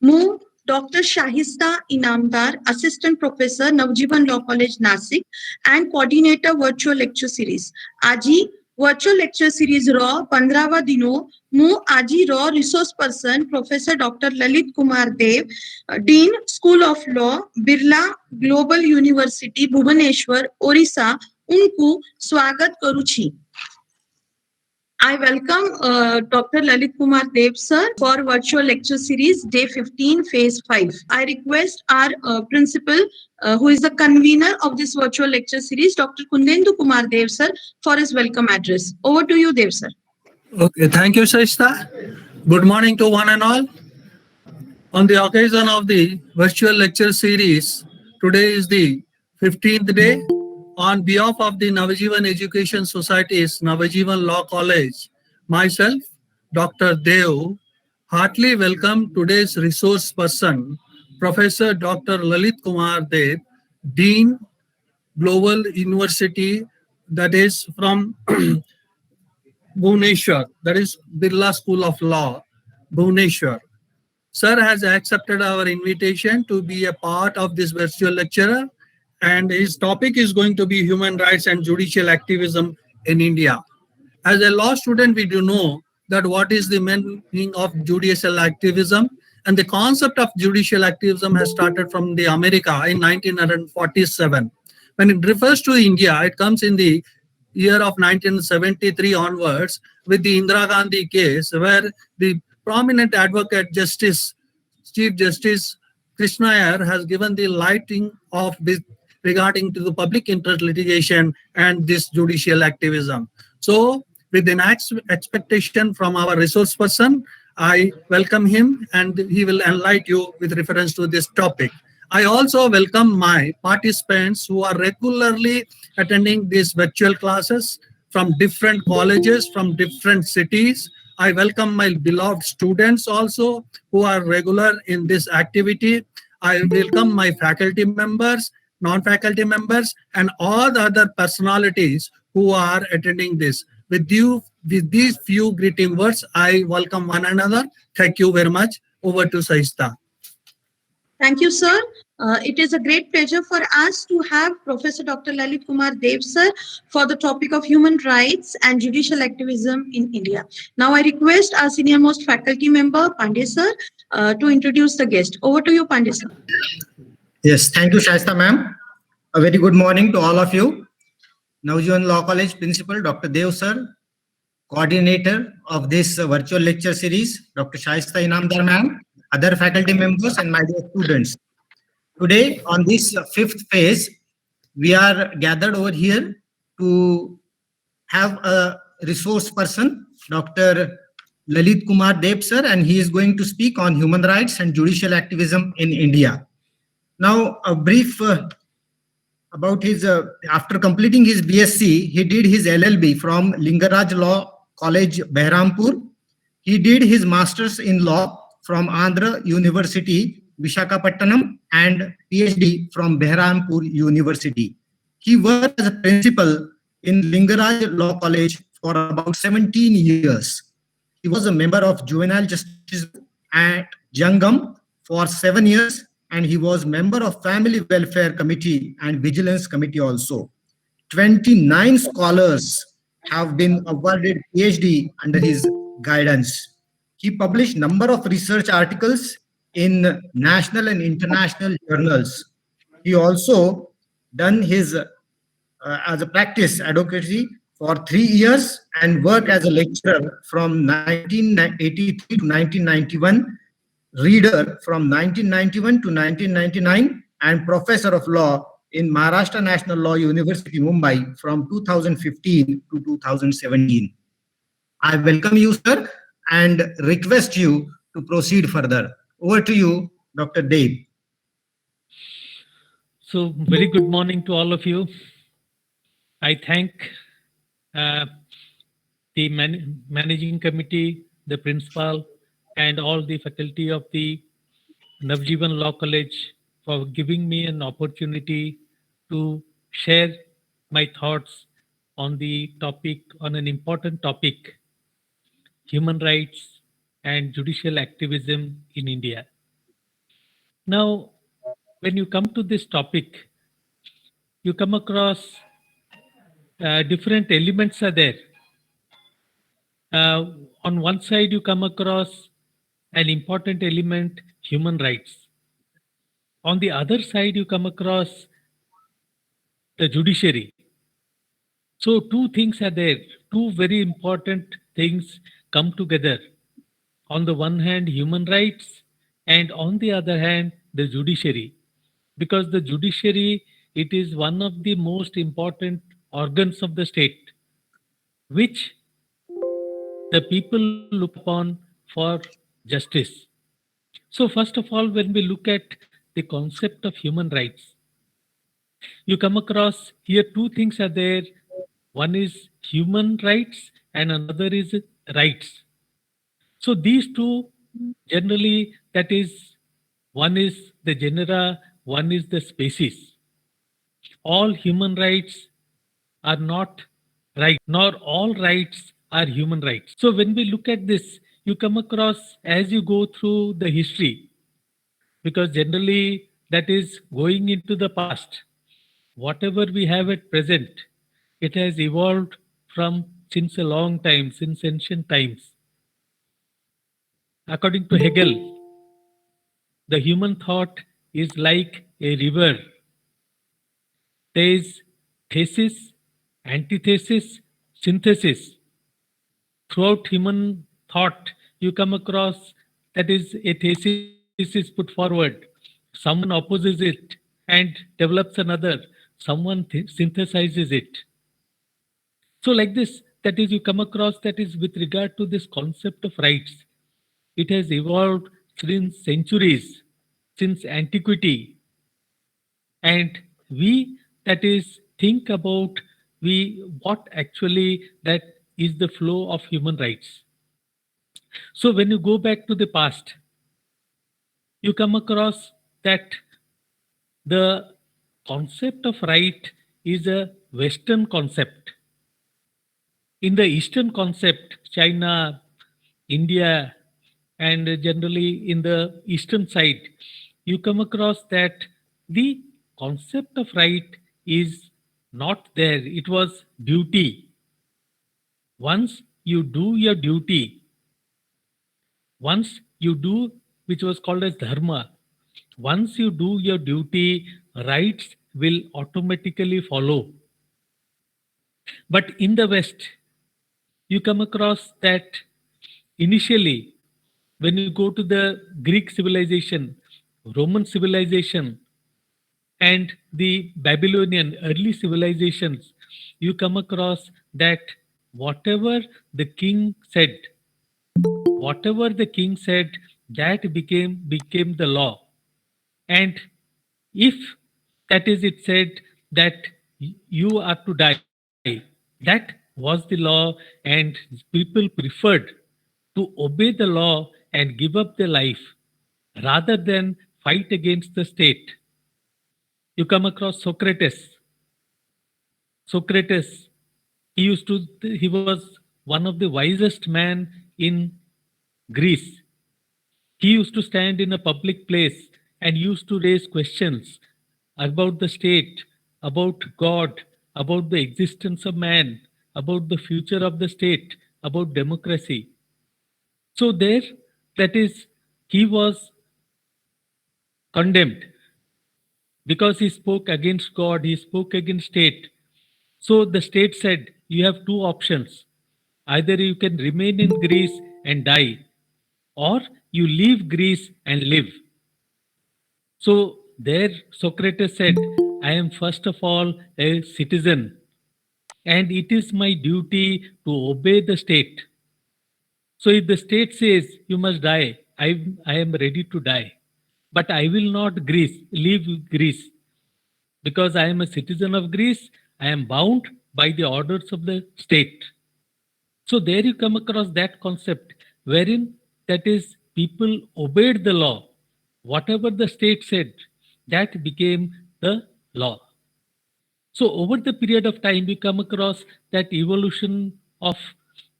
Mu Dr. Shahista Inamdar, Assistant Professor, Navjivan Law College, Nasik, and Coordinator Virtual Lecture Series. Aji Virtual Lecture Series Raw 15वा दिनों मु आजी रॉ resource person professor doctor Lalit Kumar Dev, dean school of law, Birla global university Bhubaneswar, Odisha उनको स्वागत करू छी. I welcome Dr. Lalit Kumar Dev sir for virtual lecture series day 15 phase 5. I request our principal who is the convener of this virtual lecture series, Dr. Kundendu Kumar Dev sir, for his welcome address. Over to you, Dev sir. Okay, thank you, Shashta. Good morning to one and all. On the occasion of the virtual lecture series, today is the 15th day. On behalf of the Navajivan Education Society's Navajivan Law College, myself, Dr. Dev, heartily welcome today's resource person, Professor Dr. Lalit Kumar Dev, Dean, Global University, that is from Bhubaneswar, that is Birla School of Law, Bhubaneswar. Sir has accepted our invitation to be a part of this virtual lecture, and his topic is going to be human rights and judicial activism in India. As a law student, we do know that what is the meaning of judicial activism, and the concept of judicial activism has started from the America in 1947. When it refers to India, it comes in the year of 1973 onwards with the Indira Gandhi case, where the prominent advocate justice, Chief Justice Krishna Iyer, has given the lighting of this regarding to the public interest litigation and this judicial activism. So with an expectation from our resource person, I welcome him and he will enlighten you with reference to this topic. I also welcome my participants who are regularly attending these virtual classes from different colleges, from different cities. I welcome my beloved students also who are regular in this activity. I welcome my faculty members, non-faculty members, and all the other personalities who are attending this. With these few greeting words, I welcome one another. Thank you very much. Over to Saista. Thank you, sir. It is a great pleasure for us to have Professor Dr. Lalit Kumar Dev sir for the topic of human rights and judicial activism in India. Now I request our senior most faculty member, Pandey sir, to introduce the guest. Over to you, Pandey sir. Yes, thank you, Shaista ma'am. A very good morning to all of you. Navjivan Law College Principal Dr. Dev sir, coordinator of this virtual lecture series, Dr. Shaista Inamdar ma'am, other faculty members and my dear students. Today on this fifth phase, we are gathered over here to have a resource person, Dr. Lalit Kumar Dev sir, and he is going to speak on human rights and judicial activism in India. Now, a brief about his, after completing his BSc, he did his LLB from Lingaraj Law College, Behrampur. He did his master's in law from Andhra University, Visakhapatnam, and PhD from Behrampur University. He worked as a principal in Lingaraj Law College for about 17 years. He was a member of Juvenile Justice at Jangam for 7 years, and he was member of Family Welfare Committee and Vigilance Committee also. 29 scholars have been awarded PhD under his guidance. He published number of research articles in national and international journals. He also done his as a practice advocacy for 3 years and worked as a lecturer from 1983 to 1991, reader from 1991 to 1999, and professor of law in Maharashtra National Law University, Mumbai from 2015 to 2017. I welcome you, sir, and request you to proceed further. Over to you, Dr. Dev. So, very good morning to all of you. I thank the managing committee, the principal, and all the faculty of the Navjivan Law College for giving me an opportunity to share my thoughts on the topic, on an important topic, human rights and judicial activism in India. Now, when you come to this topic, you come across different elements are there. On one side, you come across an important element, human rights. On the other side, you come across the judiciary. So two things are there. Two very important things come together. On the one hand, human rights, and on the other hand, the judiciary. Because the judiciary, it is one of the most important organs of the state, which the people look upon for justice. So, first of all, when we look at the concept of human rights, you come across here two things are there. One is human rights, and another is rights. So, these two generally, that is, one is the genera, one is the species. All human rights are not right, nor all rights are human rights. So when we look at this, you come across as you go through the history, because generally that is going into the past. Whatever we have at present, it has evolved from since a long time, since ancient times. According to Hegel, the human thought is like a river. There is thesis, antithesis, synthesis. Throughout human thought, you come across that is a thesis is put forward. Someone opposes it and develops another. Someone synthesizes it. So, like this, that is, you come across that is with regard to this concept of rights. It has evolved since centuries, since antiquity, and we that is think about we what actually that is the flow of human rights. So when you go back to the past, you come across that the concept of right is a Western concept. In the Eastern concept, China, India, and generally in the Eastern side, you come across that the concept of right is not there. It was duty. Once you do your duty, once you do, which was called as dharma, once you do your duty, rights will automatically follow. But in the West, you come across that initially, when you go to the Greek civilization, Roman civilization, and the Babylonian early civilizations, you come across that whatever the king said, whatever the king said, that became the law. And if that is it said that you are to die, that was the law, and people preferred to obey the law and give up their life rather than fight against the state. You come across Socrates. Socrates, he was one of the wisest man in Greece. He used to stand in a public place and used to raise questions about the state, about God, about the existence of man, about the future of the state, about democracy. So there, that is, he was condemned because he spoke against God, he spoke against state. So the state said, you have two options. Either you can remain in Greece and die, or you leave Greece and live. So there Socrates said, I am first of all a citizen, and it is my duty to obey the state. So if the state says you must die, I am ready to die. But I will not leave Greece, because I am a citizen of Greece. I am bound by the orders of the state. So there you come across that concept wherein that is people obeyed the law. Whatever the state said, that became the law. So over the period of time, we come across that evolution of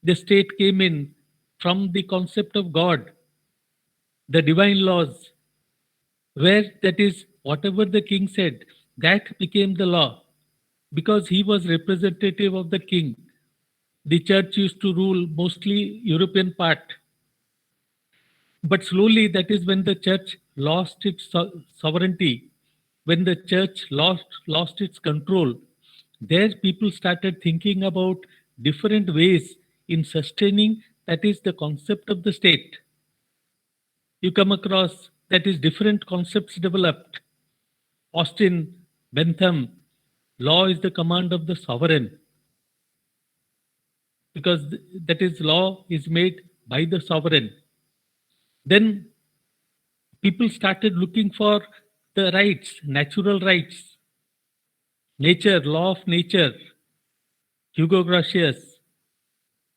the state came in from the concept of God, the divine laws. where that is whatever the king said, that became the law because he was representative of the king. The church used to rule mostly European part, but slowly that is when the church lost its sovereignty, when the church lost its control. There people started thinking about different ways in sustaining, that is the concept of the state. You come across that is different concepts developed. Austin, Bentham, law is the command of the sovereign, because that is law is made by the sovereign. Then people started looking for the rights, natural rights, nature, law of nature, Hugo Grotius.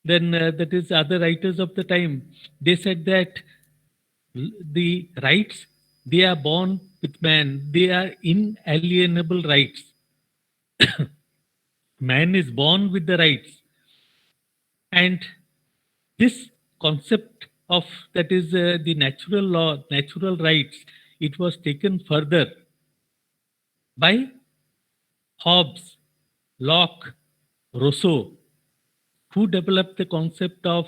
Then that is other writers of the time. They said that the rights, they are born with man, they are inalienable rights. Man is born with the rights, and this concept of that is the natural law, natural rights, it was taken further by Hobbes, Locke, Rousseau, who developed the concept of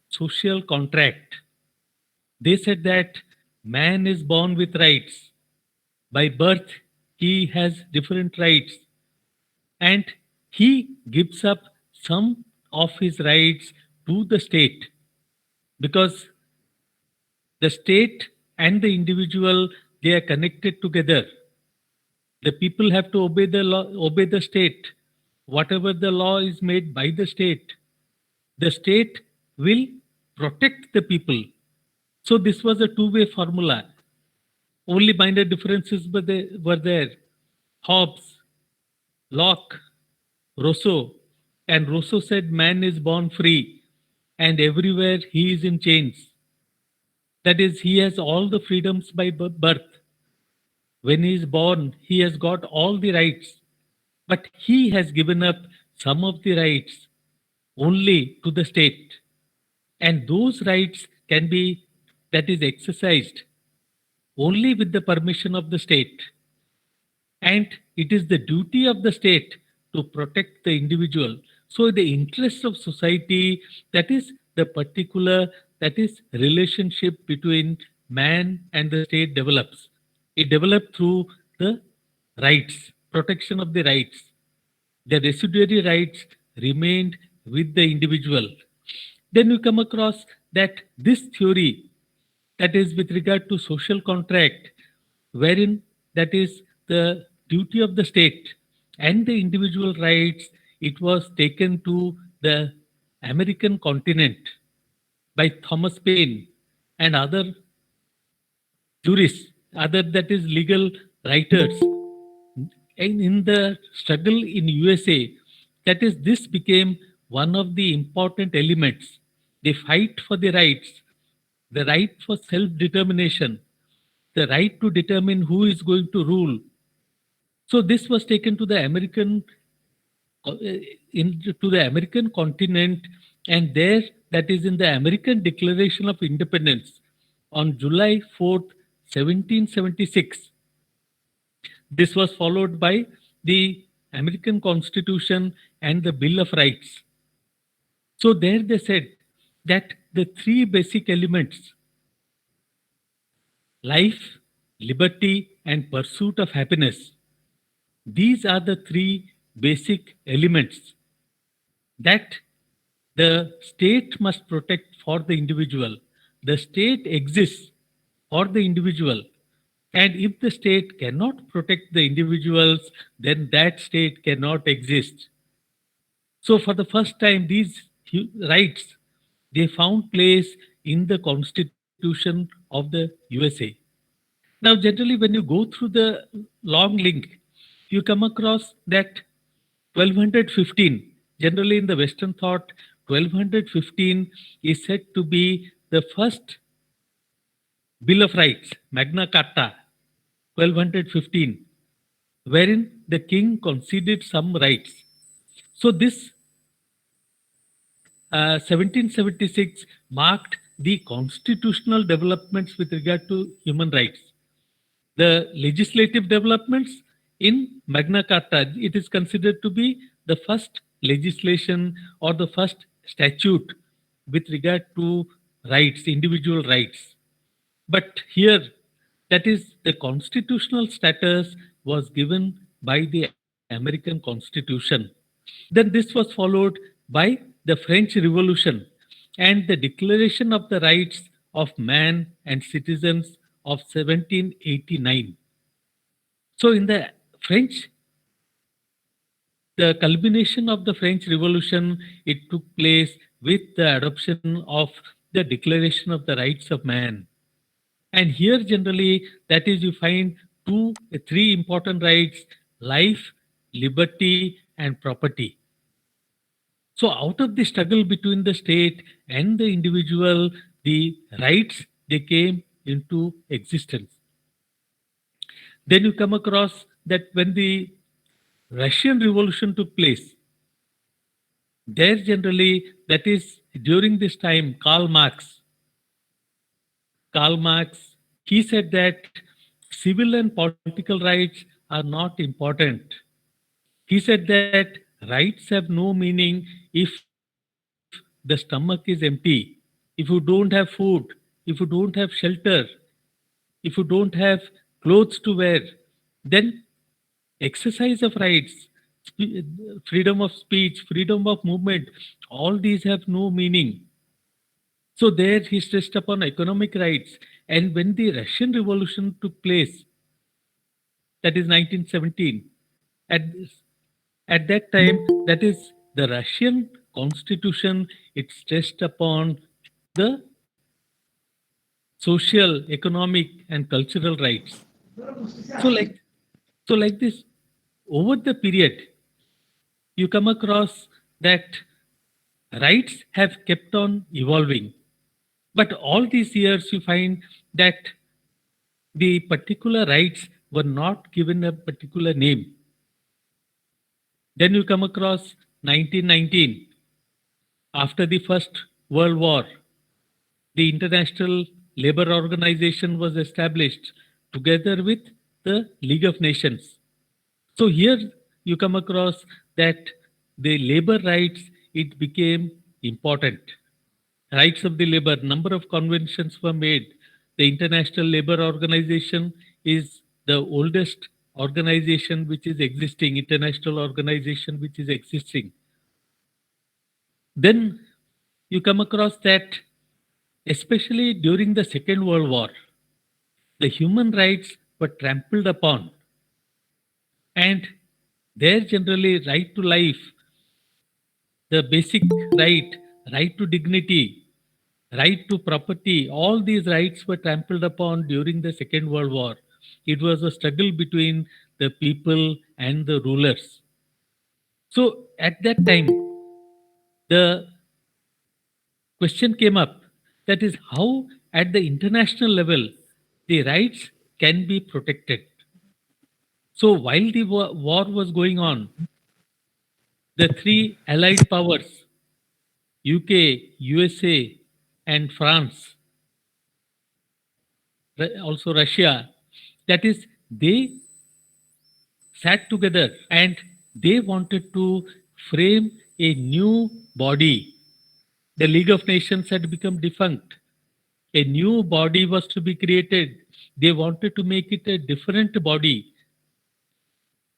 social contract. They said that man is born with rights. By birth, he has different rights, and he gives up some of his rights to the state, because the state and the individual, they are connected together. The people have to obey the law, obey the state. Whatever the law is made by the state will protect the people. So this was a two-way formula. Only minor differences were there. Hobbes, Locke, Rousseau, and Rousseau said man is born free and everywhere he is in chains. That is, he has all the freedoms by birth. When he is born, he has got all the rights, but he has given up some of the rights only to the state. And those rights can be, that is exercised only with the permission of the state. And it is the duty of the state to protect the individual. So the interest of society, that is the particular, that is relationship between man and the state develops. It developed through the rights, protection of the rights. The residuary rights remained with the individual. Then you come across that this theory, that is with regard to social contract, wherein that is the duty of the state and the individual rights, it was taken to the American continent by Thomas Paine and other jurists, other that is legal writers. And in the struggle in USA, that is this became one of the important elements. The fight for the rights, the right for self-determination, the right to determine who is going to rule. So this was taken to the American to the American continent, and there, that is in the American Declaration of Independence on July 4th, 1776. This was followed by the American Constitution and the Bill of Rights. So there they said that the three basic elements, life, liberty, and pursuit of happiness, these are the three basic elements that the state must protect for the individual. The state exists for the individual. And if the state cannot protect the individuals, then that state cannot exist. So for the first time, these rights, they found place in the Constitution of the USA. Now, generally, when you go through the long link, you come across that 1215, generally in the Western thought, 1215 is said to be the first Bill of Rights, Magna Carta, 1215, wherein the king conceded some rights. So this 1776 marked the constitutional developments with regard to human rights. the legislative developments in Magna Carta. It is considered to be the first legislation or the first statute with regard to rights, individual rights. But here, that is, the constitutional status was given by the American Constitution. Then this was followed by the French Revolution and the Declaration of the Rights of Man and Citizens of 1789. So, in the French, the culmination of the French Revolution, it took place with the adoption of the Declaration of the Rights of Man. And here, generally, that is, you find three important rights: life, liberty, and property. So, out of the struggle between the state and the individual, the rights they came into existence. Then you come across that when the Russian Revolution took place, there generally, that is during this time, Karl Marx, he said that civil and political rights are not important. He said that rights have no meaning if the stomach is empty, if you don't have food, if you don't have shelter, if you don't have clothes to wear, then exercise of rights, freedom of speech, freedom of movement, all these have no meaning. So there he stressed upon economic rights. And when the Russian Revolution took place, that is 1917, at that time, that is the Russian constitution, it stressed upon the social, economic, and cultural rights. So like this, over the period, you come across that rights have kept on evolving. But all these years, you find that the particular rights were not given a particular name. Then you come across 1919. After the First World War, the International Labour Organization was established together with the League of Nations. So here you come across that the labor rights, it became important. Rights of the labor, number of conventions were made. The International Labour Organization is the oldest organization which is existing, international organization which is existing. Then you come across that, especially during the Second World War, the human rights were trampled upon. And there generally right to life, the basic right to dignity, right to property, all these rights were trampled upon during the Second World War. It was a struggle between the people and the rulers. So at that time, the question came up, that is how at the international level the rights can be protected. So while the war was going on, the three allied powers, UK, USA, and France, also Russia, that is, they sat together and they wanted to frame a new body. The League of Nations had become defunct. A new body was to be created. They wanted to make it a different body.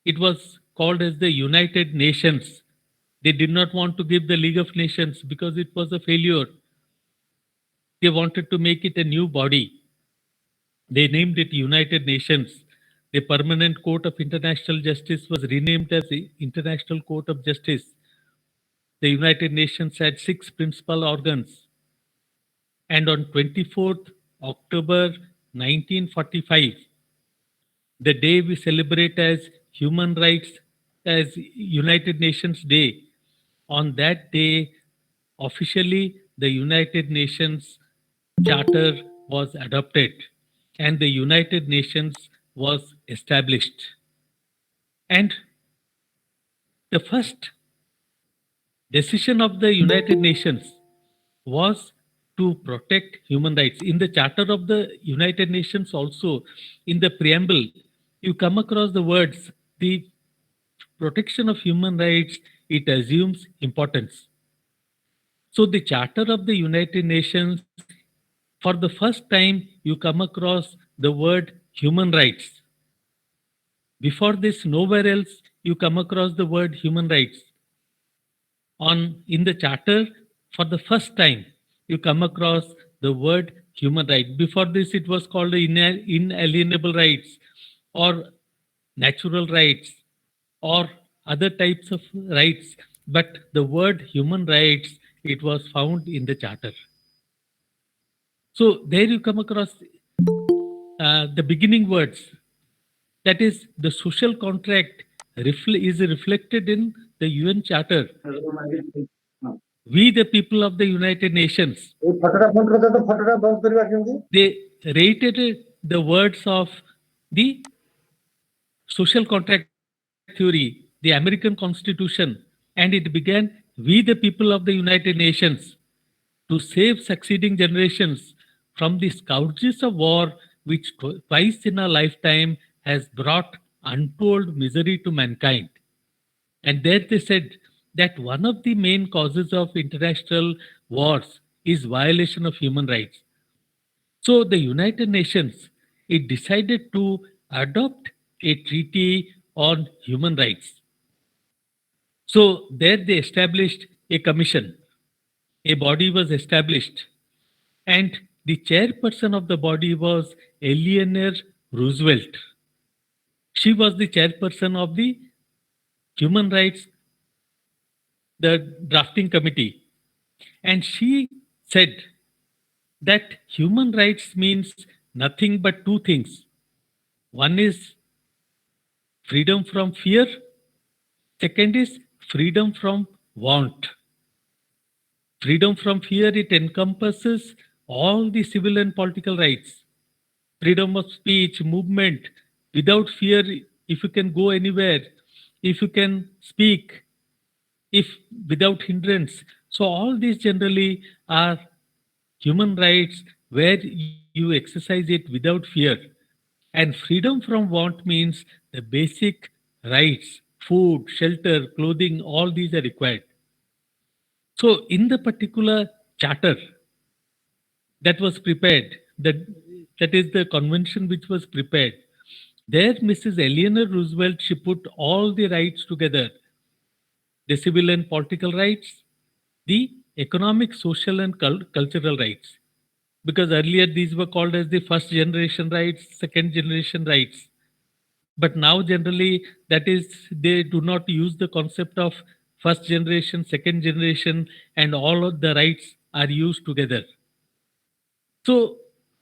It was called as the United Nations. They did not want to give the League of Nations because it was a failure. They wanted to make it a new body. They named it United Nations. The Permanent Court of International Justice was renamed as the International Court of Justice. The United Nations had 6 principal organs. And on 24th October 1945, the day we celebrate as Human Rights, as United Nations Day, on that day, officially the United Nations Charter was adopted and the United Nations was established. And the first decision of the United Nations was to protect human rights. In the Charter of the United Nations also, in the preamble, you come across the words, the protection of human rights, it assumes importance. So the Charter of the United Nations, for the first time, you come across the word human rights. Before this, nowhere else you come across the word human rights. In the Charter, for the first time, you come across the word human right. Before this, it was called inalienable rights or natural rights or other types of rights. But the word human rights, it was found in the Charter. So there you come across the beginning words. That is, the social contract is reflected in the UN Charter. We, the people of the United Nations, they reiterated the words of the social contract theory, the American Constitution, and it began, we, the people of the United Nations, to save succeeding generations from the scourges of war, which twice in a lifetime has brought untold misery to mankind. And there they said that one of the main causes of international wars is violation of human rights. So the United Nations, it decided to adopt a treaty on human rights. So there they established a commission. A body was established, and the chairperson of the body was Eleanor Roosevelt. She was the chairperson of the Human Rights, the drafting committee. And she said that human rights means nothing but two things. One is freedom from fear. Second is freedom from want. Freedom from fear, it encompasses all the civil and political rights. Freedom of speech, movement, without fear, if you can go anywhere, if you can speak, if without hindrance. So all these generally are human rights where you exercise it without fear. And freedom from want means the basic rights, food, shelter, clothing, all these are required. So in the particular charter that was prepared, that is the convention which was prepared, there Mrs. Eleanor Roosevelt, she put all the rights together, the civil and political rights, the economic, social and cultural rights. Because earlier these were called as the first generation rights, second generation rights. But now generally that is, they do not use the concept of first generation, second generation, and all of the rights are used together. So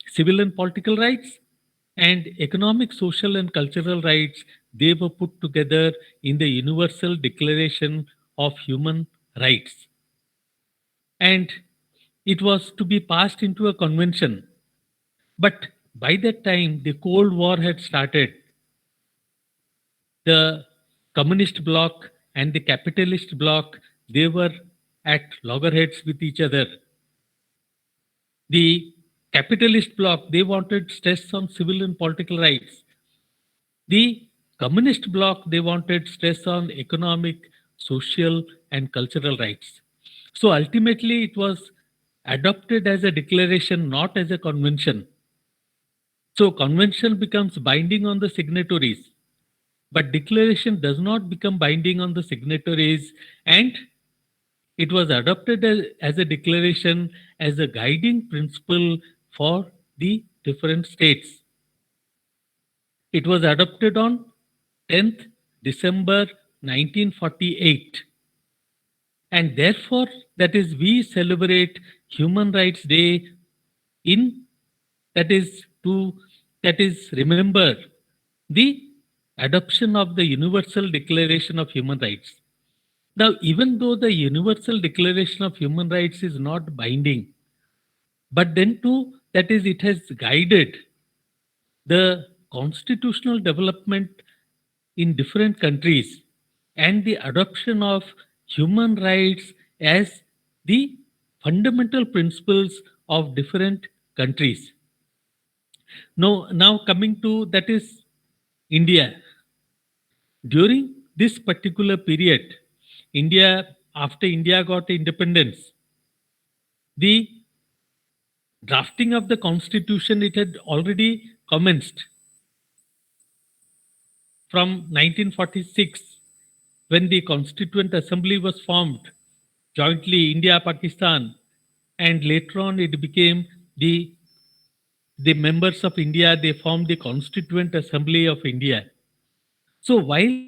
civil and political rights and economic, social and cultural rights, they were put together in the Universal Declaration of Human Rights. And it was to be passed into a convention. But by that time, the Cold War had started. The communist bloc and the capitalist bloc, they were at loggerheads with each other. The capitalist bloc, they wanted stress on civil and political rights. The communist bloc, they wanted stress on economic, social, and cultural rights. So ultimately, it was adopted as a declaration, not as a convention. So convention becomes binding on the signatories, but declaration does not become binding on the signatories, and it was adopted as a declaration as a guiding principle for the different states. It was adopted on 10th December 1948. And therefore, that is, we celebrate Human Rights Day in, that is, remember the adoption of the Universal Declaration of Human Rights. Now, even though the Universal Declaration of Human Rights is not binding, but then too, that is, it has guided the constitutional development in different countries and the adoption of human rights as the fundamental principles of different countries. Now coming to that is India. During this particular period, after India got independence, the drafting of the constitution, it had already commenced from 1946, when the Constituent Assembly was formed jointly, India, Pakistan, and later on it became the members of India, they formed the Constituent Assembly of India. So while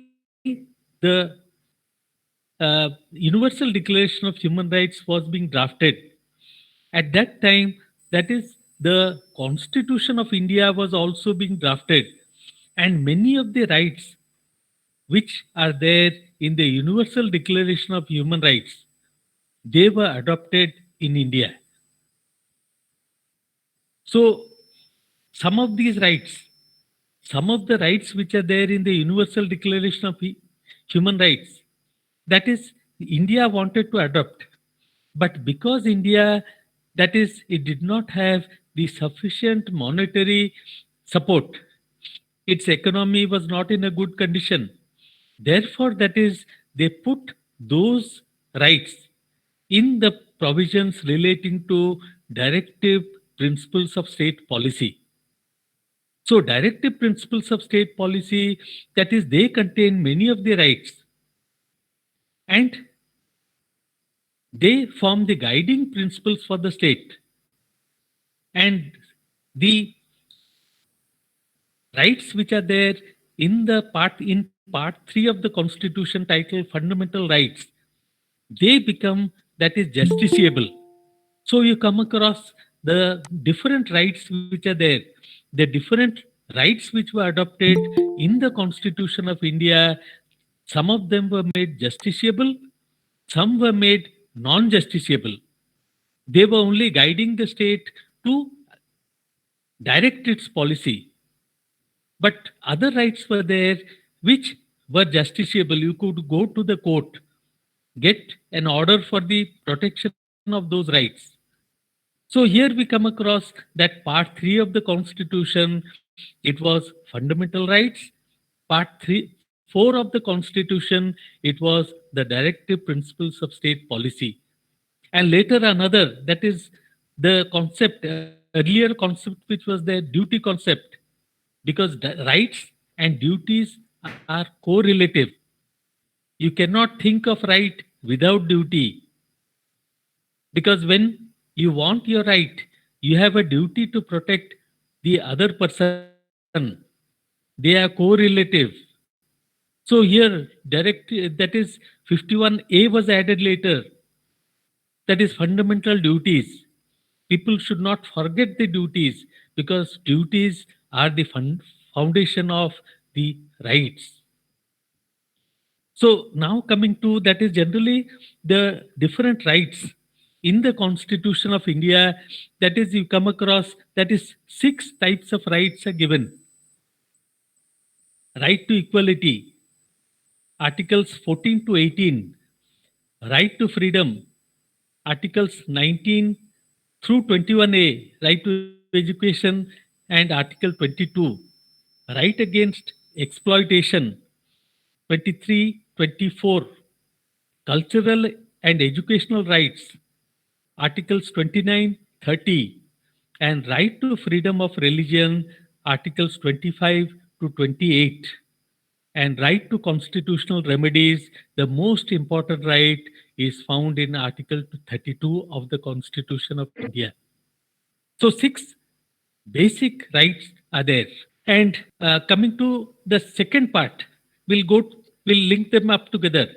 the Universal Declaration of Human Rights was being drafted, at that time, that is, the Constitution of India was also being drafted, and many of the rights which are there in the Universal Declaration of Human Rights, they were adopted in India. So some of these rights, some of the rights which are there in the Universal Declaration of Human Rights, that is, India wanted to adopt. But because India, that is, it did not have the sufficient monetary support, its economy was not in a good condition. Therefore, that is, they put those rights in the provisions relating to directive principles of state policy. So, directive principles of state policy, that is, they contain many of the rights, and they form the guiding principles for the state. And the rights which are there in part 3 of the Constitution titled Fundamental Rights, they become, that is, justiciable. So you come across the different rights which are there, the different rights which were adopted in the Constitution of India. Some of them were made justiciable, some were made non-justiciable. They were only guiding the state to direct its policy. But other rights were there which were justiciable. You could go to the court, get an order for the protection of those rights. So here we come across that part 3 of the Constitution, it was fundamental rights. Part 4 of the Constitution, it was the directive principles of state policy. And later another, that is the concept, earlier concept which was the duty concept, because the rights and duties are correlative. You cannot think of right without duty, because when you want your right, you have a duty to protect the other person. They are correlative. So here, that is 51A was added later. That is fundamental duties. People should not forget the duties, because duties are the foundation of the rights. So now coming to, that is generally the different rights in the Constitution of India, that is, you come across, that is 6 types of rights are given. Right to equality, Articles 14 to 18. Right to freedom, Articles 19 through 21A, right to education, and Article 22. Right against exploitation, 23, 24. Cultural and educational rights, Articles 29, 30. And right to freedom of religion, Articles 25 to 28. And right to constitutional remedies, the most important right is found in Article 32 of the Constitution of India. So 6 basic rights are there. And coming to the second part, we'll link them up together.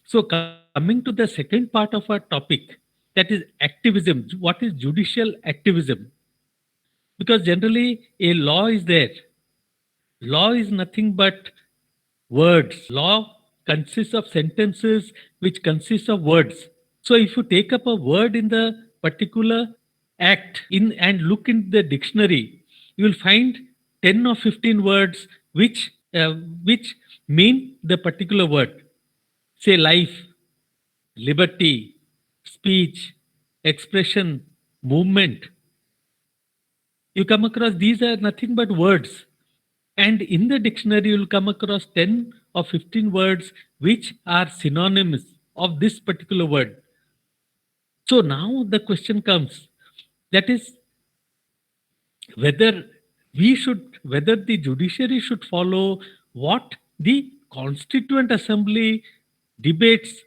So coming to the second part of our topic, that is activism. What is judicial activism? Because generally a law is there. Law is nothing but words. Law consists of sentences which consist of words. So if you take up a word in the particular act and look in the dictionary, you will find 10 or 15 words which mean the particular word. Say life, liberty, speech, expression, movement. You come across these are nothing but words. And in the dictionary, you'll come across 10 or 15 words which are synonyms of this particular word. So now the question comes, that is whether whether the judiciary should follow what the Constituent Assembly debates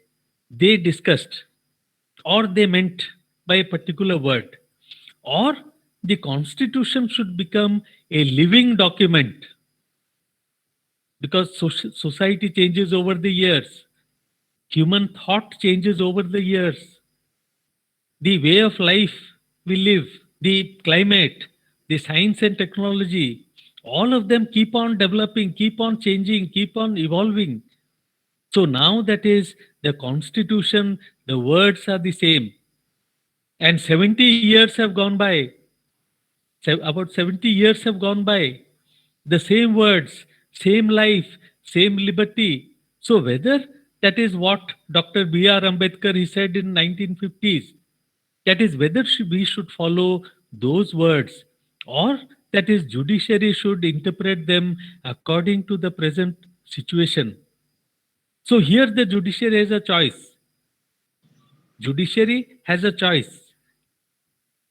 they discussed or they meant by a particular word, or the Constitution should become a living document, because society changes over the years, human thought changes over the years, the way of life we live, the climate, the science and technology, all of them keep on developing, keep on changing, keep on evolving. So now that is the Constitution, the words are the same. And 70 years have gone by. About 70 years have gone by. The same words, same life, same liberty. So whether that is what Dr. B.R. Ambedkar he said in 1950s, that is whether we should follow those words, or that is judiciary should interpret them according to the present situation. So here the judiciary has a choice. Judiciary has a choice.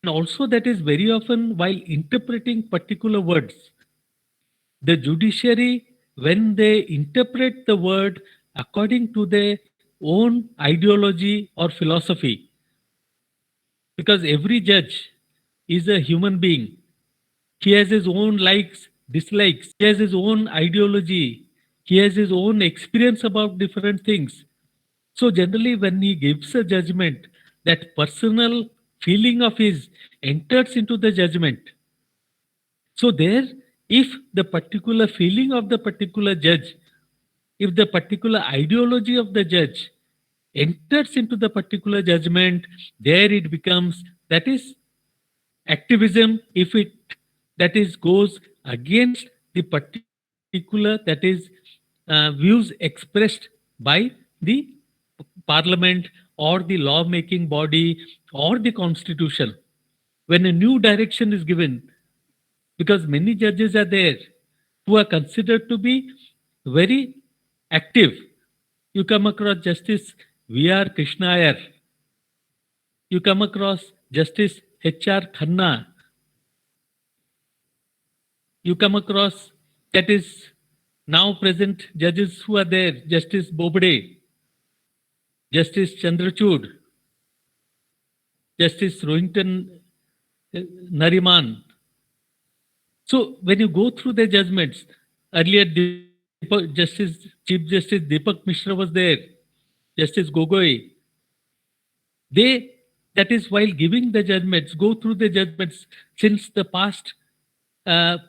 And also that is very often while interpreting particular words, the judiciary, when they interpret the word according to their own ideology or philosophy, because every judge is a human being. He has his own likes, dislikes, he has his own ideology, he has his own experience about different things. So generally when he gives a judgment, that personal feeling of his enters into the judgment. So there, if the particular feeling of the particular judge, if the particular ideology of the judge enters into the particular judgment, there it becomes, that is activism. If it that is goes against the particular, that is views expressed by the parliament or the law-making body or the constitution, when a new direction is given, because many judges are there who are considered to be very active. You come across Justice V.R. Krishna Iyer, you come across Justice H.R. Khanna, you come across, that is now present judges who are there, Justice Bobde, Justice Chandrachud, Justice Rohinton Nariman. So when you go through the judgments, earlier Chief Justice Deepak Mishra was there, Justice Gogoi. They, that is while giving the judgments, go through the judgments since the past 5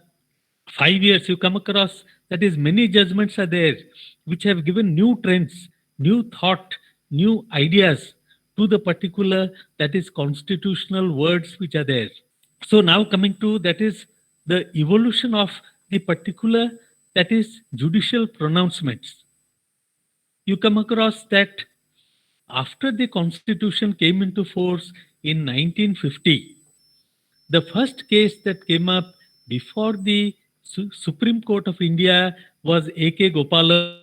years, you come across, that is many judgments are there which have given new trends, new thought, new ideas to the particular, that is constitutional words which are there. So now coming to, that is the evolution of the particular, that is judicial pronouncements. You come across that after the Constitution came into force in 1950, the first case that came up before the Supreme Court of India was A.K. Gopalan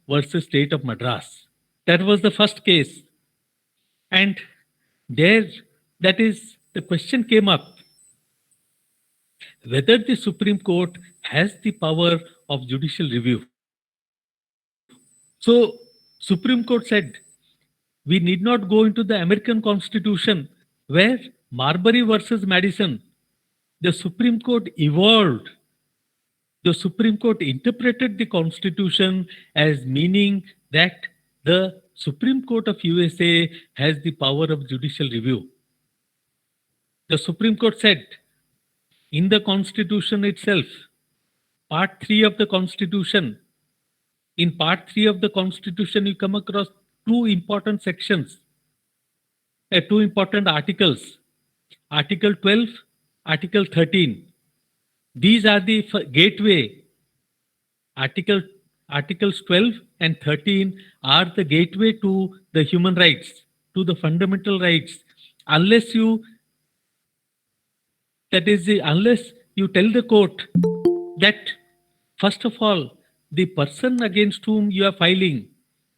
versus State of Madras. That was the first case. And there, that is, the question came up whether the Supreme Court has the power of judicial review. So Supreme Court said, we need not go into the American Constitution where Marbury versus Madison, the Supreme Court evolved. The Supreme Court interpreted the Constitution as meaning that the Supreme Court of USA has the power of judicial review. The Supreme Court said in the Constitution itself, Part 3 of the Constitution, in Part 3 of the Constitution, you come across two important sections, two important articles, Article 12, Article 13. These are the gateway. Articles 12 and 13 are the gateway to the human rights, to the fundamental rights. unless you unless you tell the court that first of all the person against whom you are filing,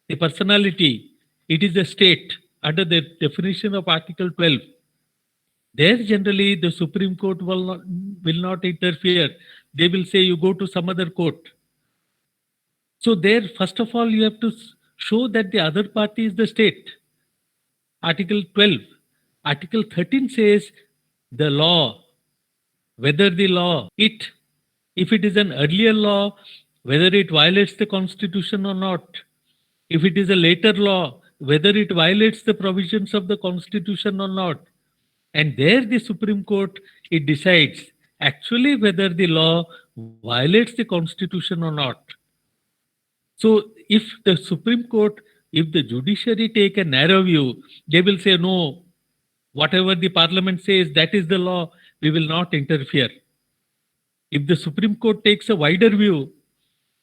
the personality, it is a state under the definition of Article 12. There generally the Supreme Court will not interfere. They will say you go to some other court. So there, first of all, you have to show that the other party is the state. Article 12. Article 13 says the law, whether the law, if it is an earlier law, whether it violates the constitution or not. If it is a later law, whether it violates the provisions of the constitution or not. And there the Supreme Court, it decides actually whether the law violates the constitution or not. So if the Supreme Court, if the judiciary take a narrow view, they will say, no, whatever the parliament says, that is the law, we will not interfere. If the Supreme Court takes a wider view,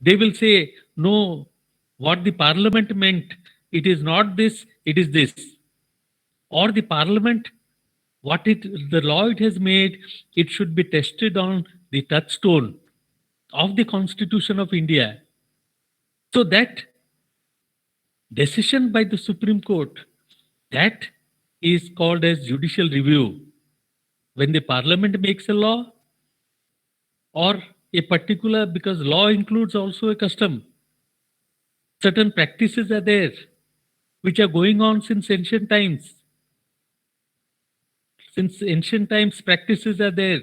they will say, no, what the parliament meant, it is not this, it is this. Or the parliament, the law it has made, it should be tested on the touchstone of the Constitution of India. So that decision by the Supreme Court, that is called as judicial review. When the parliament makes a law or a particular, because law includes also a custom. Certain practices are there which are going on since ancient times. Since ancient times, practices are there.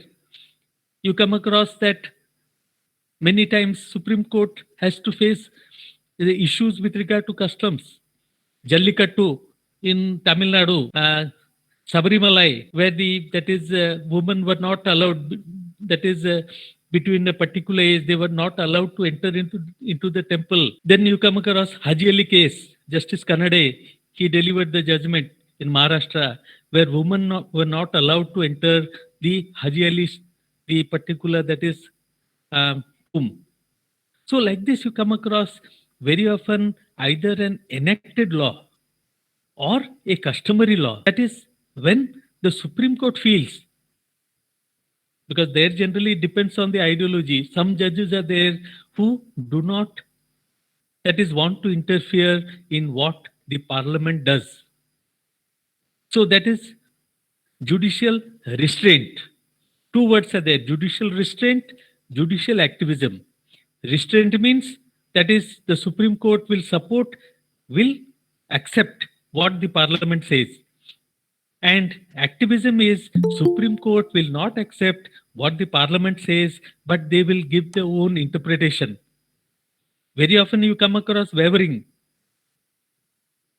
You come across that many times Supreme Court has to face the issues with regard to customs. Jallikattu in Tamil Nadu, Sabarimalai, where women were not allowed, between a particular age, they were not allowed to enter into the temple. Then you come across Haji Ali case, Justice Kannade, he delivered the judgment in Maharashtra, where women were not allowed to enter the Haji Ali, the particular tomb. So like this, you come across very often either an enacted law or a customary law. That is when the Supreme Court feels, because there generally depends on the ideology. Some judges are there who do not, want to interfere in what the parliament does. So that is judicial restraint. Two words are there, judicial restraint, judicial activism. Restraint means that is the Supreme Court will accept what the parliament says. And activism is Supreme Court will not accept what the parliament says, but they will give their own interpretation. Very often you come across wavering.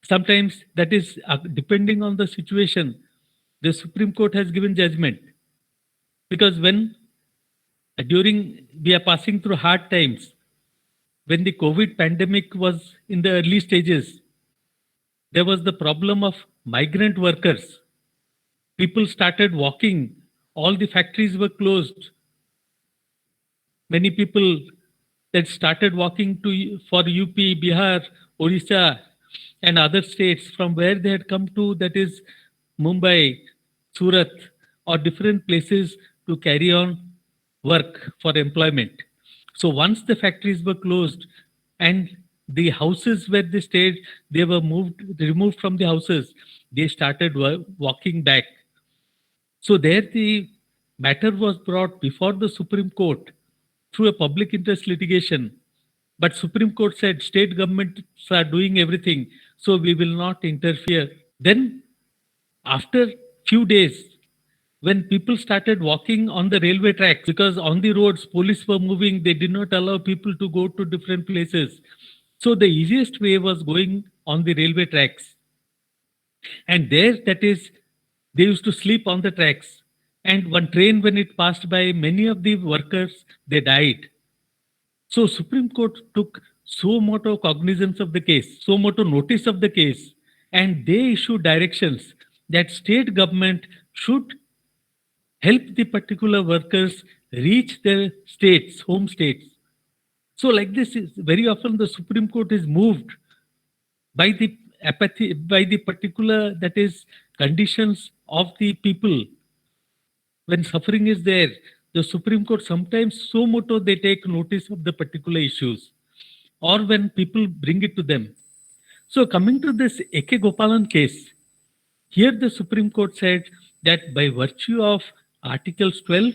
Sometimes that is depending on the situation. The Supreme Court has given judgment. Because when we are passing through hard times, when the COVID pandemic was in the early stages, there was the problem of migrant workers. People started walking. All the factories were closed. Many people that started walking for UP, Bihar, Odisha, and other states from where they had come to, that is Mumbai, Surat, or different places to carry on work for employment. So once the factories were closed and the houses where they stayed, they were removed from the houses, they started walking back. So there the matter was brought before the Supreme Court through a public interest litigation. But Supreme Court said state governments are doing everything, so we will not interfere. Then after few days, when people started walking on the railway tracks, because on the roads police were moving, they did not allow people to go to different places. So the easiest way was going on the railway tracks. And there, they used to sleep on the tracks. And one train, when it passed by, many of the workers, they died. So Supreme Court took so much cognizance of the case, so much notice of the case, and they issued directions that state government should help the particular workers reach their states, home states. So like this, very often the Supreme Court is moved by the apathy, by the particular, conditions of the people, when suffering is there, the Supreme Court sometimes so moto they take notice of the particular issues, or when people bring it to them. So coming to this A.K. Gopalan case, here the Supreme Court said that by virtue of Articles 12,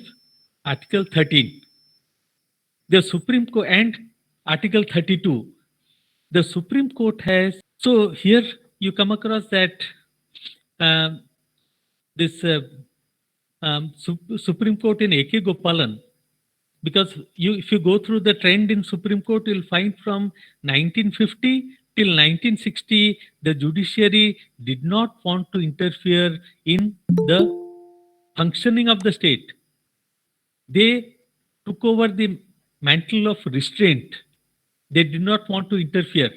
Article 13, the Supreme Court and Article 32, the Supreme Court has. So here you come across that this Supreme Court in A.K. Gopalan, because if you go through the trend in Supreme Court, you'll find from 1950 till 1960, the judiciary did not want to interfere in the functioning of the state. They took over the mantle of restraint. They did not want to interfere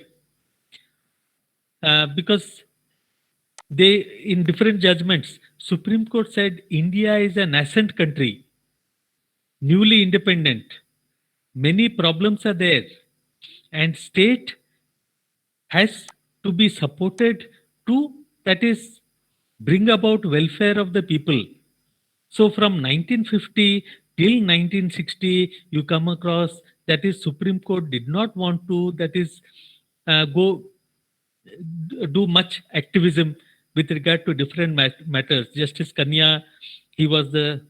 because they, in different judgments, Supreme Court said India is a nascent country, newly independent. Many problems are there, and state has to be supported to, that is, bring about welfare of the people. So from 1950 till 1960, you come across that is Supreme Court did not want to, that is, do much activism with regard to different matters. Justice Kanya, he was the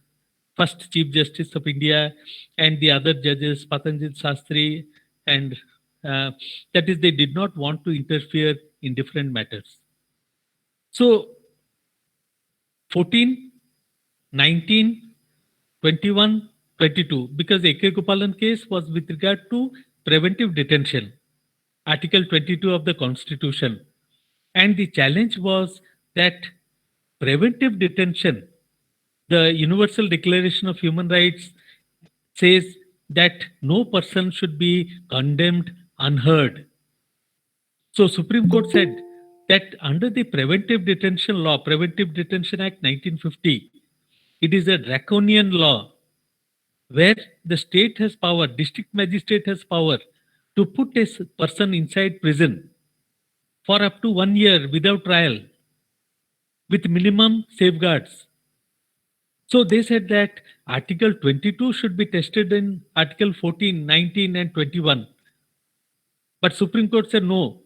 first Chief Justice of India, and the other judges, Patanjali Sastry, and that is, they did not want to interfere in different matters. So 14, 19, 21, 22, because A.K. Gopalan case was with regard to preventive detention, Article 22 of the Constitution. And the challenge was that preventive detention, the Universal Declaration of Human Rights says that no person should be condemned unheard. So Supreme Court said that under the Preventive Detention Law, Preventive Detention Act 1950, it is a draconian law where the state has power, district magistrate has power to put a person inside prison for up to 1 year without trial, with minimum safeguards. So they said that Article 22 should be tested in Article 14, 19 and 21. But Supreme Court said no.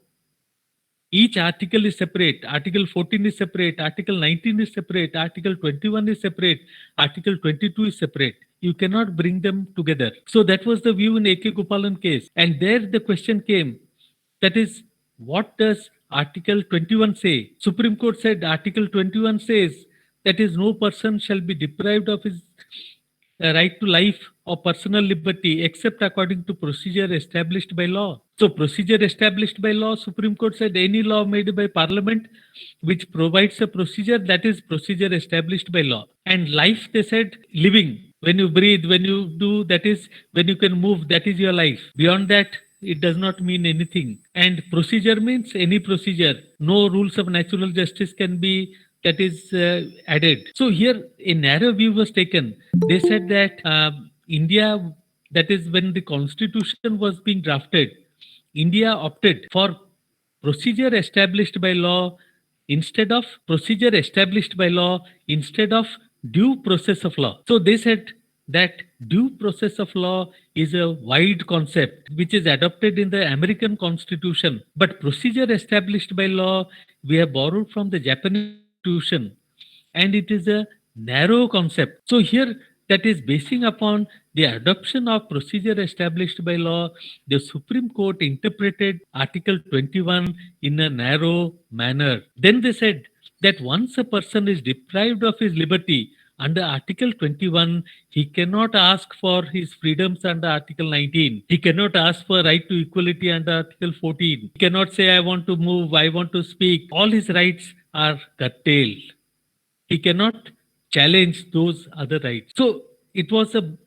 Each article is separate. Article 14 is separate. Article 19 is separate. Article 21 is separate. Article 22 is separate. You cannot bring them together. So that was the view in A.K. Gopalan case. And there the question came, that is, what does Article 21 say? Supreme Court said Article 21 says that is, no person shall be deprived of his right to life or personal liberty except according to procedure established by law. So procedure established by law, Supreme Court said any law made by Parliament which provides a procedure, that is procedure established by law. And life, they said, living, when you breathe, when you do, that is, when you can move, that is your life. Beyond that, it does not mean anything. And procedure means any procedure. No rules of natural justice can be, that is, added. So here a narrow view was taken. They said that India, that is, when the constitution was being drafted, India opted for procedure established by law instead of due process of law. So they said that due process of law is a wide concept which is adopted in the American Constitution, but procedure established by law we have borrowed from the Japanese Constitution, and it is a narrow concept. So here, that is basing upon the adoption of procedure established by law, the Supreme Court interpreted Article 21 in a narrow manner. Then they said that once a person is deprived of his liberty under Article 21, he cannot ask for his freedoms under Article 19. He cannot ask for right to equality under Article 14. He cannot say, I want to move, I want to speak. All his rights are curtailed. He cannot challenge those other rights. So it was a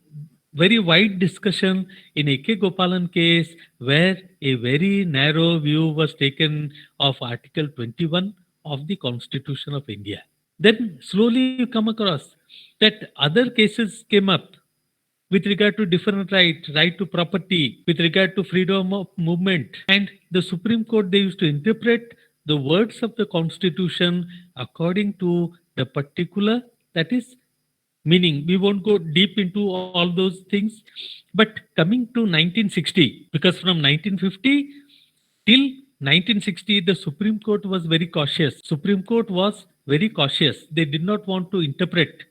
very wide discussion in A.K. Gopalan case where a very narrow view was taken of Article 21 of the Constitution of India. Then slowly you come across that other cases came up with regard to different rights, right to property, with regard to freedom of movement. And the Supreme Court, they used to interpret the words of the Constitution according to the particular, that is meaning. We won't go deep into all those things. But coming to 1960, because from 1950 till 1960, the Supreme Court was very cautious. Supreme Court was very cautious. They did not want to interpret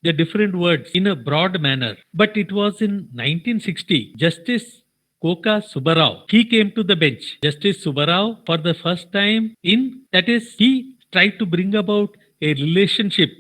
the different words in a broad manner. But it was in 1960, Justice Koka Subbarao, he came to the bench. Justice Subbarao, for the first time that is, he tried to bring about a relationship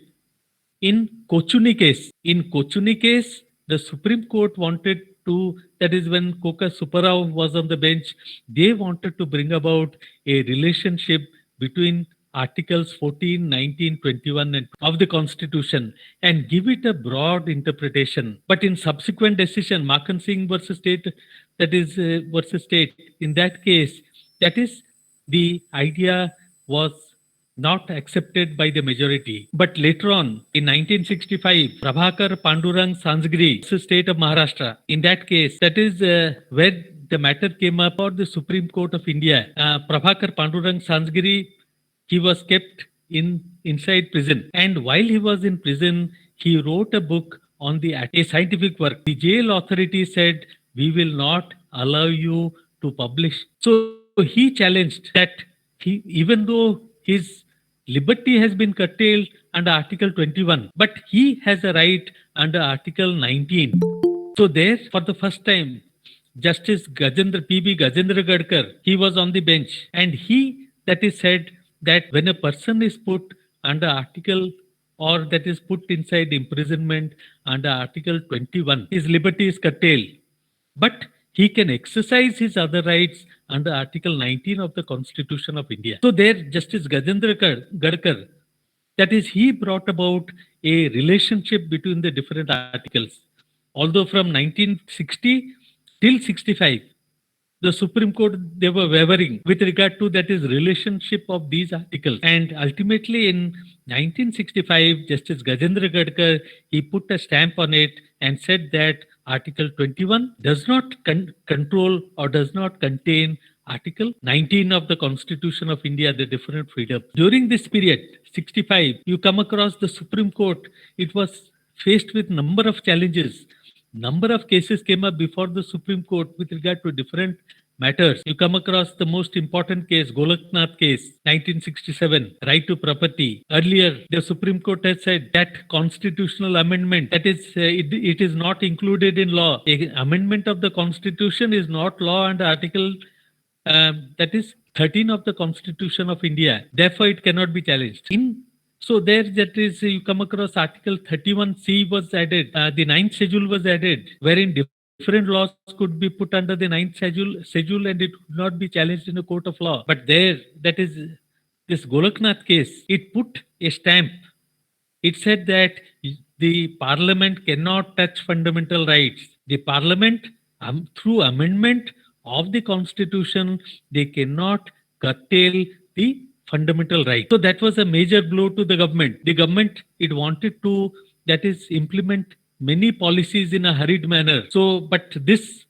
in Kochuni case. In Kochuni case, the Supreme Court wanted to, that is when Koka Subbarao was on the bench, they wanted to bring about a relationship between Articles 14, 19, 21 and of the Constitution and give it a broad interpretation. But in subsequent decision, Makhan Singh versus State, versus State, in that case, that is, the idea was not accepted by the majority. But later on, in 1965, Prabhakar Pandurang Sanjgiri, State of Maharashtra, in that case, that is where the matter came up for the Supreme Court of India. Prabhakar Pandurang Sanjgiri, he was kept inside prison. And while he was in prison, he wrote a book on a scientific work. The jail authority said, we will not allow you to publish. So he challenged that even though his liberty has been curtailed under Article 21, but he has a right under Article 19. So there, for the first time, Justice P.B. Gajendra Gadkar, he was on the bench, and he, that is, said that when a person is put under Article, or that is put inside imprisonment under Article 21, his liberty is curtailed. But he can exercise his other rights under Article 19 of the Constitution of India. So there, Justice Gajendra Gadkar, that is, he brought about a relationship between the different articles. Although from 1960 till 65, the Supreme Court, they were wavering with regard to that is relationship of these articles. And ultimately in 1965, Justice Gajendra Gadkar, he put a stamp on it and said that Article 21 does not control or does not contain Article 19 of the Constitution of India, the different freedoms. During this period, 65, you come across the Supreme Court. It was faced with number of challenges. Number of cases came up before the Supreme Court with regard to different matters. You come across the most important case, Golaknath case, 1967, right to property. Earlier, the Supreme Court has said that constitutional amendment, that is, it is not included in law. An amendment of the Constitution is not law under Article, that is, 13 of the Constitution of India. Therefore, it cannot be challenged. So there, that is, you come across Article 31C was added. The 9th schedule was added, wherein different laws could be put under the 9th schedule and it could not be challenged in a court of law. But there, that is, this Golaknath case, it put a stamp. It said that the Parliament cannot touch fundamental rights. The Parliament, through amendment of the Constitution, they cannot curtail the fundamental right. So that was a major blow to the government. The government, it wanted to, that is, implement many policies in a hurried manner. So, but this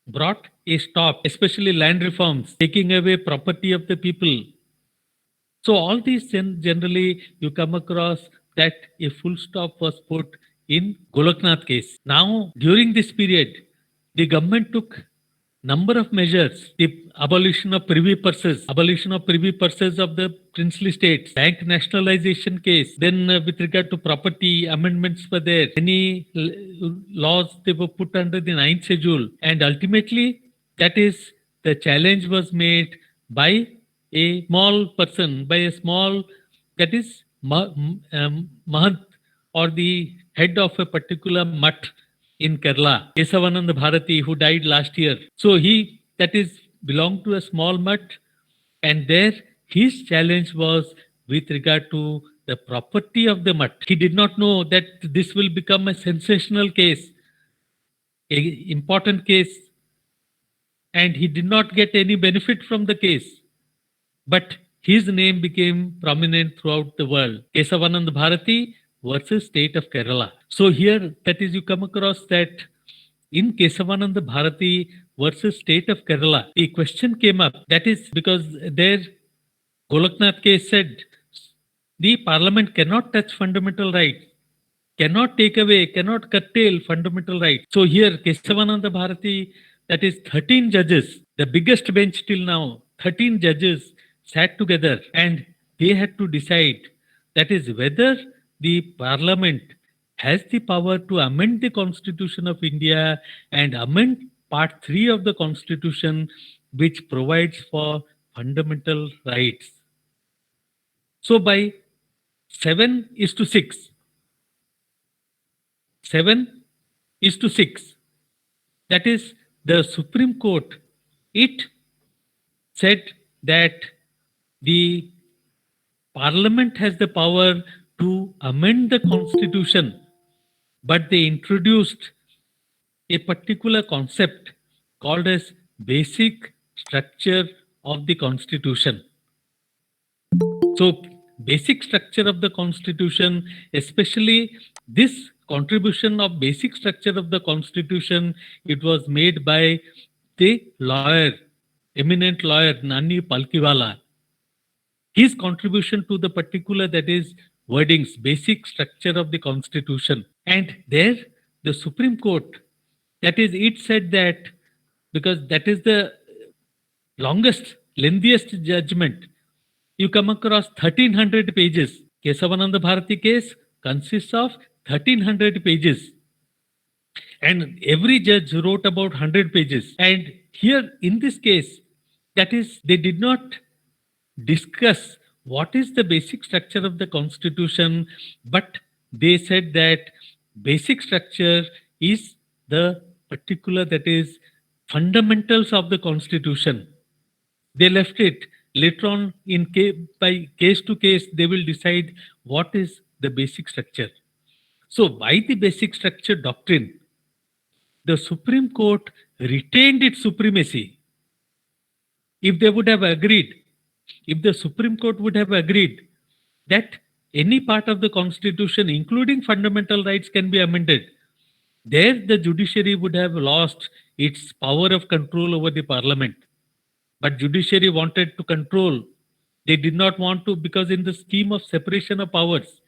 brought a stop, especially land reforms, taking away property of the people. So all these generally you come across that a full stop was put in Golaknath case. Now, during this period, the government took number of measures, the abolition of privy purses of the princely states, bank nationalization case, then with regard to property, amendments were there, many laws, they were put under the 9th schedule, and ultimately, that is, the challenge was made by a small person, that is, Mahant, or the head of a particular mutt in Kerala, Kesavanand Bharati, who died last year. So he, that is, belonged to a small mutt, and there his challenge was with regard to the property of the mutt. He did not know that this will become a sensational case, an important case, and he did not get any benefit from the case. But his name became prominent throughout the world. Kesavanand Bharati versus State of Kerala. So here, that is, you come across that in Kesavanand Bharati versus State of Kerala, a question came up. That is because there, Golaknath case said the parliament cannot touch fundamental rights, cannot take away, cannot curtail fundamental rights. So here, Kesavananda Bharati, that is 13 judges, the biggest bench till now, 13 judges sat together and they had to decide, that is whether the parliament has the power to amend the Constitution of India and amend part 3 of the Constitution, which provides for fundamental rights. So by 7:6, 7:6, that is the Supreme Court, it said that the Parliament has the power to amend the Constitution, but they introduced a particular concept called as basic structure of the Constitution. So basic structure of the Constitution, especially this contribution of basic structure of the Constitution, it was made by the lawyer, eminent lawyer Nani Palkiwala. His contribution to the particular, that is wordings, basic structure of the Constitution. And there the Supreme Court, that is, it said that, because that is the longest, lengthiest judgment, you come across 1300 pages. Kesavananda Bharati case consists of 1300 pages. And every judge wrote about 100 pages. And here in this case, that is, they did not discuss what is the basic structure of the Constitution, but they said that basic structure is the particular, that is, fundamentals of the Constitution. They left it. Later on, by case to case, they will decide what is the basic structure. So by the basic structure doctrine, the Supreme Court retained its supremacy. If they would have agreed, if the Supreme Court would have agreed that any part of the Constitution, including fundamental rights, can be amended, there the judiciary would have lost its power of control over the Parliament. But judiciary wanted to control. They did not want to, because in the scheme of separation of powers,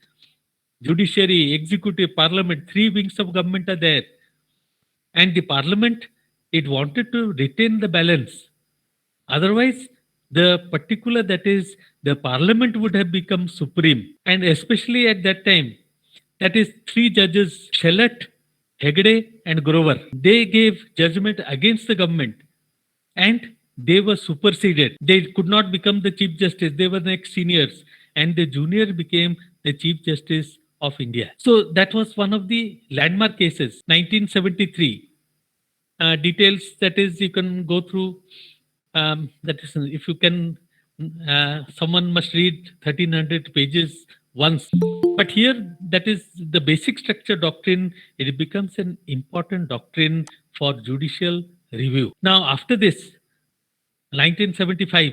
judiciary, executive, parliament, three wings of government are there. And the parliament, it wanted to retain the balance. Otherwise, the particular, that is, the parliament would have become supreme. And especially at that time, that is three judges, Shellett, Hegde and Grover, they gave judgment against the government and they were superseded. They could not become the Chief Justice. They were next seniors, and the junior became the Chief Justice of India. So that was one of the landmark cases, 1973. Details, that is, you can go through. That is, if you can, someone must read 1300 pages once. But here, that is the basic structure doctrine. It becomes an important doctrine for judicial review. Now, after this, 1975,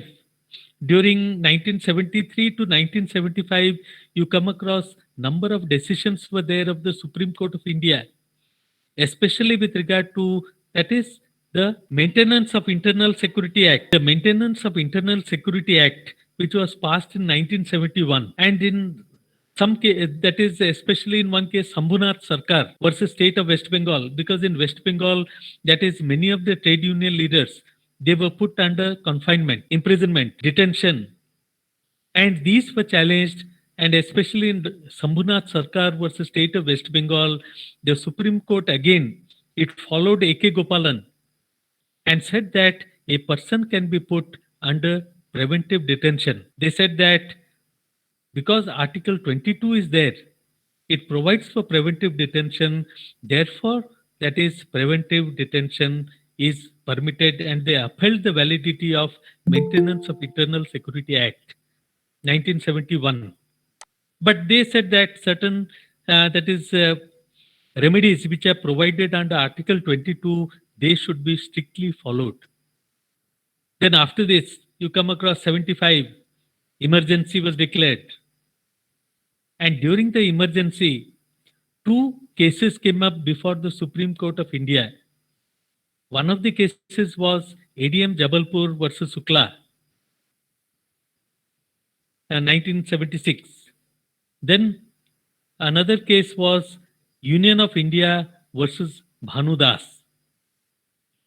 during 1973 to 1975, you come across number of decisions were there of the Supreme Court of India, especially with regard to, that is, the Maintenance of Internal Security Act. The Maintenance of Internal Security Act, which was passed in 1971, and in some case, that is especially in one case, Shambhunath Sarkar versus State of West Bengal, because in West Bengal, that is, many of the trade union leaders, they were put under confinement, imprisonment, detention. And these were challenged, and especially in Shambhunath Sarkar versus State of West Bengal, the Supreme Court again, it followed A.K. Gopalan and said that a person can be put under preventive detention. They said that because Article 22 is there, it provides for preventive detention, therefore, that is, preventive detention is permitted, and they upheld the validity of Maintenance of Internal Security Act, 1971. But they said that certain, remedies which are provided under Article 22, they should be strictly followed. Then after this, you come across 75, emergency was declared. And during the emergency, two cases came up before the Supreme Court of India. One of the cases was ADM Jabalpur versus Shukla, 1976. Then another case was Union of India versus Bhanudas.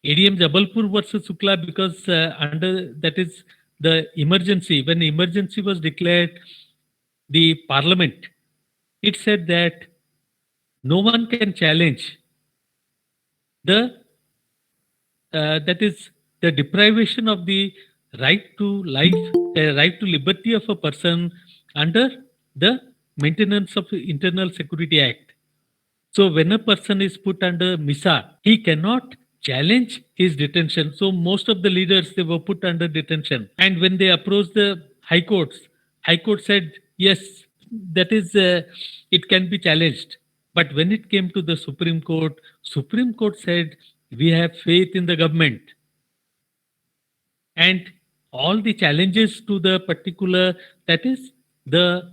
ADM Jabalpur versus Shukla, because under that is the emergency. When emergency was declared, the parliament, it said that no one can challenge the that is the deprivation of the right to life, right to liberty of a person under the Maintenance of Internal Security Act. So when a person is put under MISA, he cannot challenge his detention. So most of the leaders, they were put under detention. And when they approached the high courts, high court said, yes, that is, it can be challenged. But when it came to the Supreme Court said, we have faith in the government. And all the challenges to the particular, that is the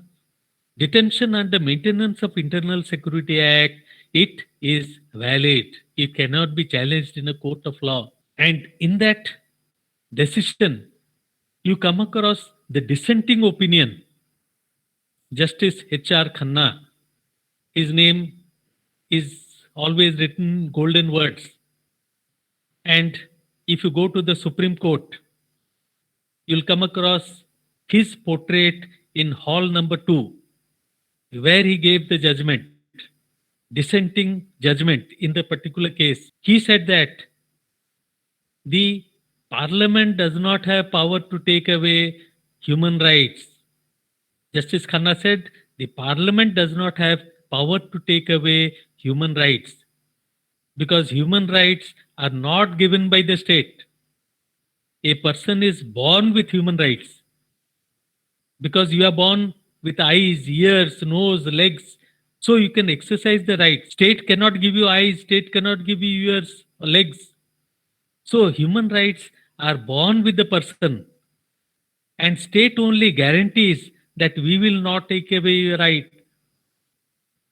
detention and the Maintenance of Internal Security Act, it is valid. It cannot be challenged in a court of law. And in that decision, you come across the dissenting opinion. Justice H.R. Khanna, his name is always written in golden words. And if you go to the Supreme Court, you'll come across his portrait in hall number 2, where he gave the judgment, dissenting judgment in the particular case. He said that the parliament does not have power to take away human rights. Justice Khanna said the parliament does not have power to take away human rights because human rights are not given by the state. A person is born with human rights because you are born with eyes, ears, nose, legs, so you can exercise the right. State cannot give you eyes, state cannot give you ears or legs. So human rights are born with the person, and state only guarantees that we will not take away your right.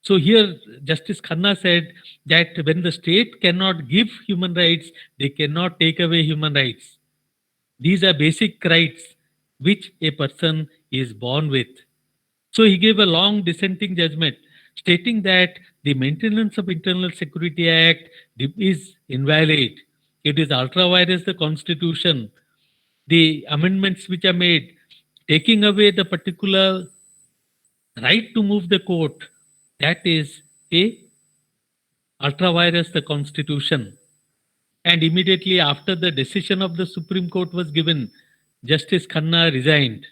So here Justice Khanna said that when the state cannot give human rights, they cannot take away human rights. These are basic rights which a person is born with. So he gave a long dissenting judgment stating that the Maintenance of Internal Security Act is invalid. It is ultra vires the constitution. The amendments which are made, taking away the particular right to move the court, that is a ultra vires the constitution. And immediately after the decision of the Supreme Court was given, Justice Khanna resigned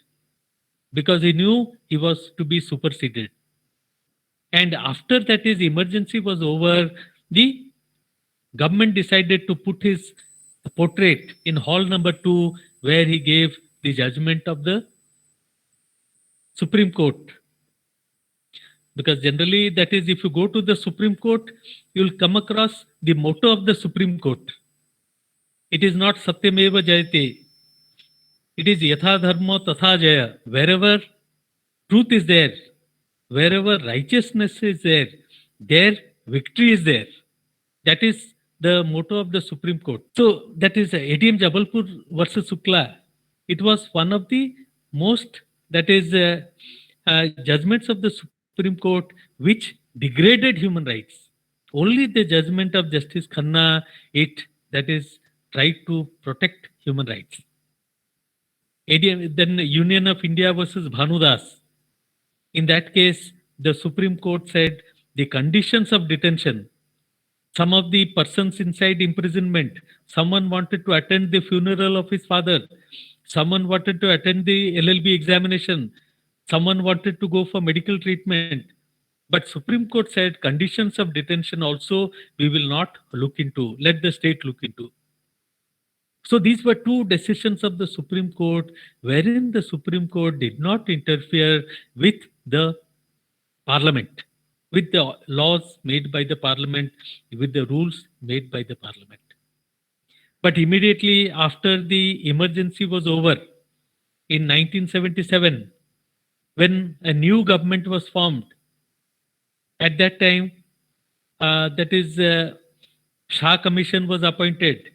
because he knew he was to be superseded. And after that his emergency was over, the government decided to put his portrait in hall number 2, where he gave the judgment of the Supreme Court. Because generally, that is, if you go to the Supreme Court, you will come across the motto of the Supreme Court. It is not Satyameva Jayate. It is Yatha Dharma Tatha Jaya. Wherever truth is there, wherever righteousness is there, there victory is there. That is the motto of the Supreme Court. So that is ADM Jabalpur versus Shukla. It was one of the most, that is judgments of the Supreme Court which degraded human rights. Only the judgment of Justice Khanna, it, that is, tried to protect human rights. ADM, then Union of India versus Bhanudas. In that case, the Supreme Court said the conditions of detention, some of the persons inside imprisonment, someone wanted to attend the funeral of his father, someone wanted to attend the LLB examination, someone wanted to go for medical treatment. But Supreme Court said conditions of detention also we will not look into, let the state look into. So these were two decisions of the Supreme Court wherein the Supreme Court did not interfere with the Parliament, with the laws made by the Parliament, with the rules made by the Parliament. But immediately after the emergency was over, in 1977, when a new government was formed, at that time, that is, Shah Commission was appointed.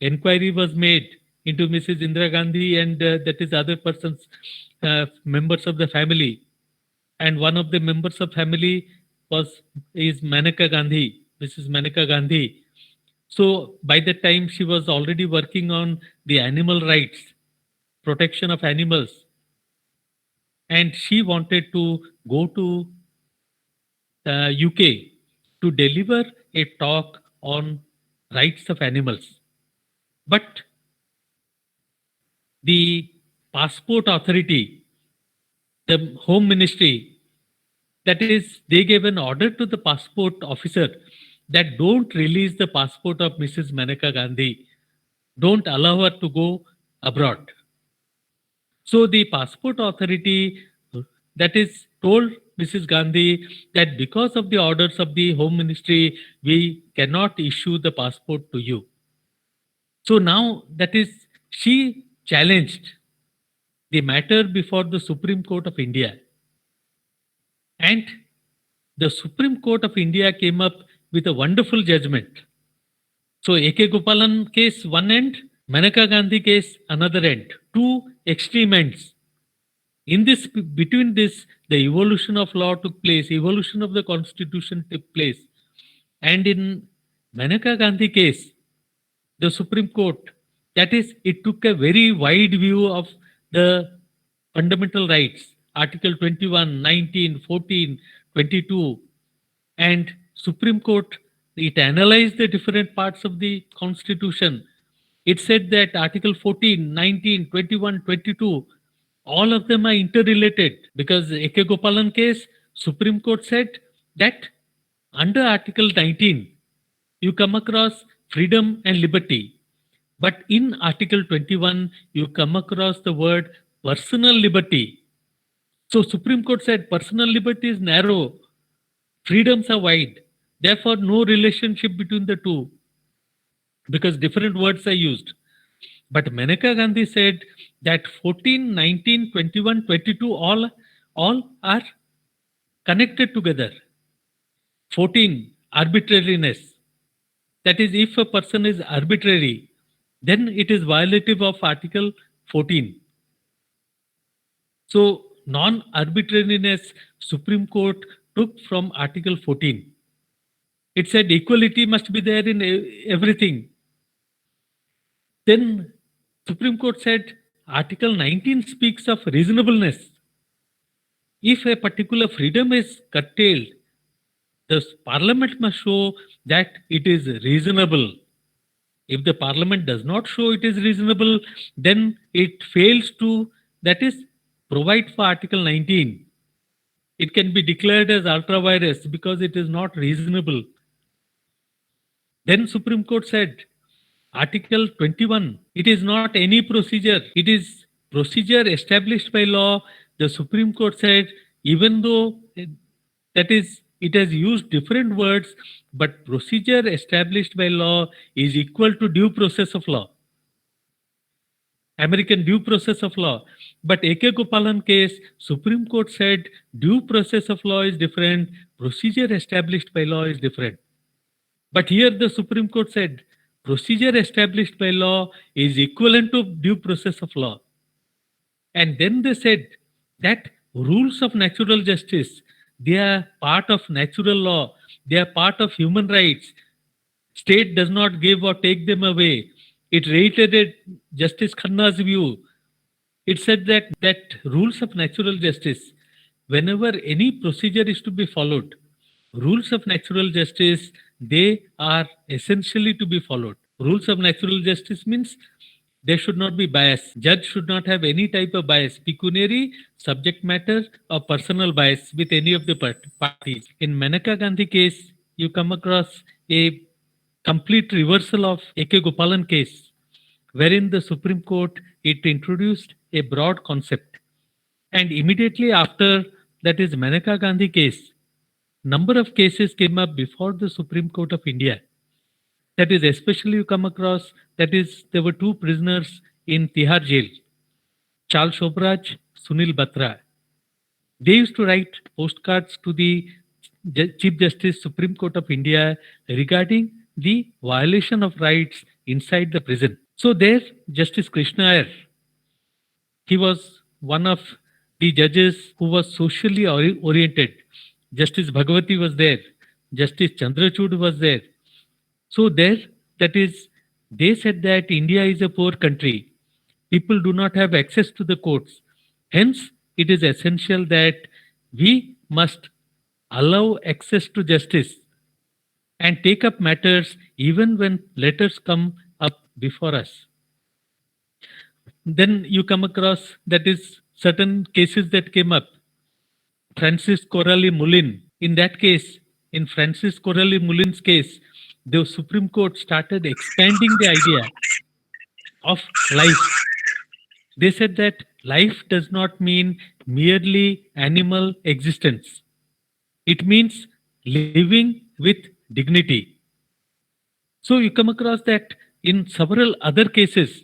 Inquiry was made into Mrs. Indira Gandhi and that is other persons, members of the family. and one of the members of family is Maneka Gandhi, Mrs. Maneka Gandhi. So by that time, she was already working on the animal rights, protection of animals, and she wanted to go to UK to deliver a talk on rights of animals. But the passport authority, the Home Ministry, that is, they gave an order to the passport officer that don't release the passport of Mrs. Maneka Gandhi. Don't allow her to go abroad. So the passport authority, that is, told Mrs. Gandhi that because of the orders of the Home Ministry, we cannot issue the passport to you. So now, that is, she challenged the matter before the Supreme Court of India. And the Supreme Court of India came up with a wonderful judgment. So A.K. Gopalan case one end, Maneka Gandhi case another end, two extreme ends. In this, between this, the evolution of law took place, evolution of the constitution took place. And in Maneka Gandhi case, the Supreme Court, that is, it took a very wide view of the fundamental rights, Article 21, 19, 14, 22, and Supreme Court, it analyzed the different parts of the Constitution. It said that Article 14, 19, 21, 22, all of them are interrelated, because A.K. Gopalan case, Supreme Court said that under Article 19, you come across freedom and liberty. But in Article 21, you come across the word personal liberty. So Supreme Court said personal liberty is narrow, freedoms are wide. Therefore, no relationship between the two, because different words are used. But Maneka Gandhi said that 14, 19, 21, 22, all are connected together. 14, arbitrariness. That is, if a person is arbitrary, then it is violative of Article 14. So, non-arbitrariness, Supreme Court took from Article 14. It said equality must be there in everything. Then Supreme Court said Article 19 speaks of reasonableness. If a particular freedom is curtailed, the Parliament must show that it is reasonable. If the Parliament does not show it is reasonable, then it fails to, that is, provide for Article 19. It can be declared as ultra vires because it is not reasonable. Then Supreme Court said, Article 21, it is not any procedure, it is procedure established by law. The Supreme Court said, even though that is, it has used different words, but procedure established by law is equal to due process of law. American due process of law. But A.K. Gopalan case, Supreme Court said due process of law is different, procedure established by law is different. But here the Supreme Court said procedure established by law is equivalent to due process of law. And then they said that rules of natural justice, they are part of natural law, they are part of human rights. State does not give or take them away. It reiterated Justice Khanna's view. It said that rules of natural justice, whenever any procedure is to be followed, rules of natural justice, they are essentially to be followed. Rules of natural justice means there should not be bias. Judge should not have any type of bias, pecuniary, subject matter, or personal bias with any of the parties. In Maneka Gandhi case, you come across a complete reversal of A.K. Gopalan case, wherein the Supreme Court, it introduced a broad concept. And immediately after, that is Maneka Gandhi case, number of cases came up before the Supreme Court of India. That is, especially you come across, that is, there were two prisoners in Tihar jail, Charles Shobraj, Sunil Batra. They used to write postcards to the Chief Justice, Supreme Court of India regarding the violation of rights inside the prison. So there, Justice Krishna Iyer, he was one of the judges who was socially oriented. Justice Bhagavati was there. Justice Chandrachud was there. So there, that is, they said that India is a poor country. People do not have access to the courts. Hence, it is essential that we must allow access to justice and take up matters even when letters come up before us. Then you come across, that is, certain cases that came up. Francis Coralie Mullin. In that case, in Francis Coralie Mullin's case, the Supreme Court started expanding the idea of life. They said that life does not mean merely animal existence. It means living with dignity. So you come across that in several other cases,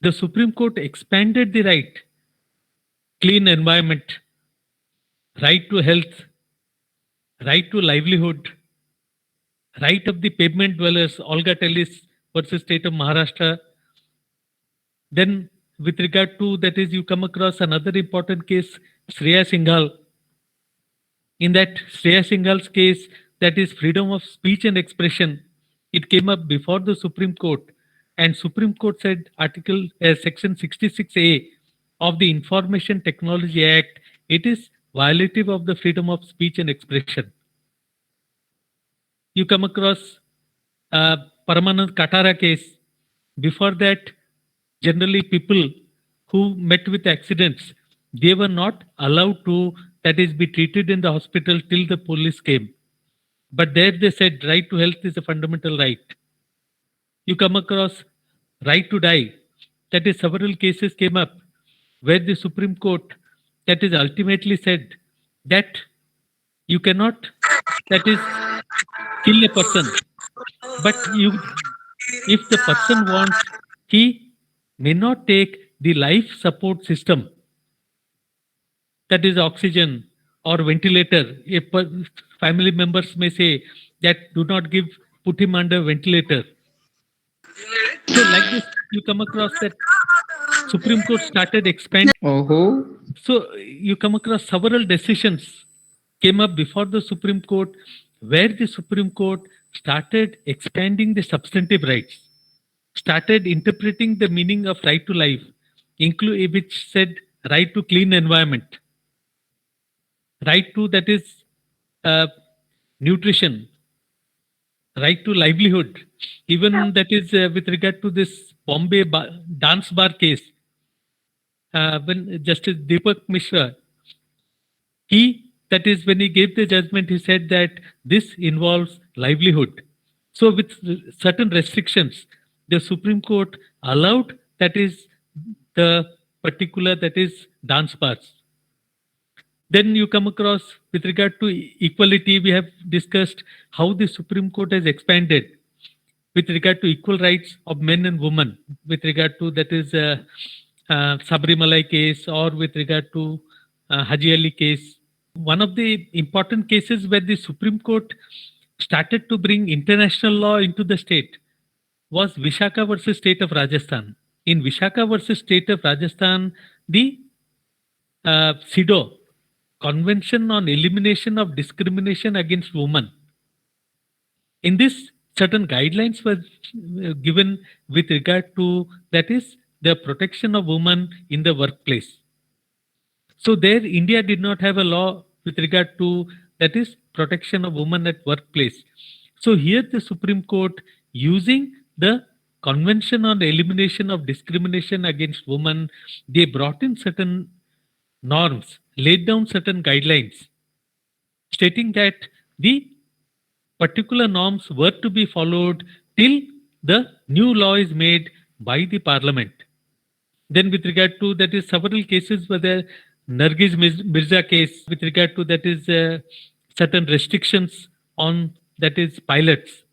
the Supreme Court expanded the right, clean environment, right to health, right to livelihood, right of the pavement dwellers, Olga Tellis versus State of Maharashtra. Then with regard to, that is, you come across another important case, Shreya Singhal. In that Shreya Singhal's case, that is freedom of speech and expression, it came up before the Supreme Court, and Supreme Court said section 66A of the Information Technology Act, it is violative of the freedom of speech and expression. You come across Paramanand Katara case. Before that, generally people who met with accidents, they were not allowed to, that is, be treated in the hospital till the police came. But there they said right to health is a fundamental right. You come across right to die. That is, several cases came up where the Supreme Court, that is, ultimately said that you cannot, that is, kill a person. But if the person wants, he may not take the life support system, that is oxygen or ventilator. If family members may say that do not put him under ventilator. So like this, you come across that Supreme Court started expanding. So you come across several decisions came up before the Supreme Court where the Supreme Court started expanding the substantive rights, started interpreting the meaning of right to life, which said right to clean environment, right to, that is, nutrition, right to livelihood. Even that is with regard to this Bombay dance bar case, when Justice Deepak Mishra, that is, when he gave the judgment, he said that this involves livelihood. So with certain restrictions, the Supreme Court allowed, that is, the particular, that is, dance bars. Then you come across with regard to equality, we have discussed how the Supreme Court has expanded with regard to equal rights of men and women, with regard to, that is, Sabarimala case, or with regard to Haji Ali case. One of the important cases where the Supreme Court started to bring international law into the state was Vishaka versus State of Rajasthan. In Vishaka versus State of Rajasthan, the CEDAW, Convention on Elimination of Discrimination Against Women. In this, certain guidelines were given with regard to, that is, the protection of women in the workplace. So there, India did not have a law with regard to, that is, protection of women at workplace. So here the Supreme Court, using the Convention on Elimination of Discrimination Against Women, they brought in certain norms, laid down certain guidelines, stating that the particular norms were to be followed till the new law is made by the Parliament. Then with regard to, that is, several cases were there. Nargiz Mirza case, with regard to, that is, certain restrictions on, that is, pilots.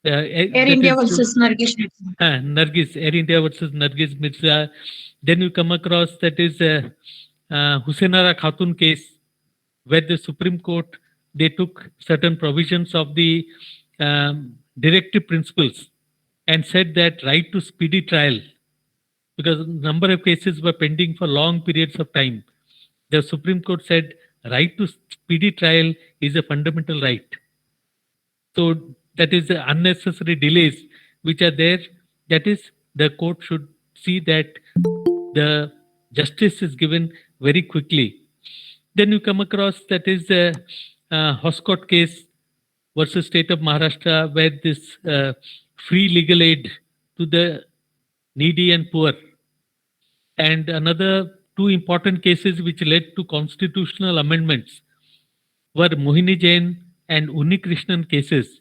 Air India versus Nargiz. Nargiz, Air India versus Nargiz Mirza. Then you come across, that is, Husainara Khatun case, where the Supreme Court, they took certain provisions of the directive principles and said that right to speedy trial, because a number of cases were pending for long periods of time. The Supreme Court said right to speedy trial is a fundamental right. So that is the unnecessary delays which are there. That is, the court should see that the justice is given very quickly. Then you come across that is the Hoscott case versus state of Maharashtra, where this free legal aid to the needy and poor. And another two important cases which led to constitutional amendments were Mohini Jain and Uni Krishnan cases.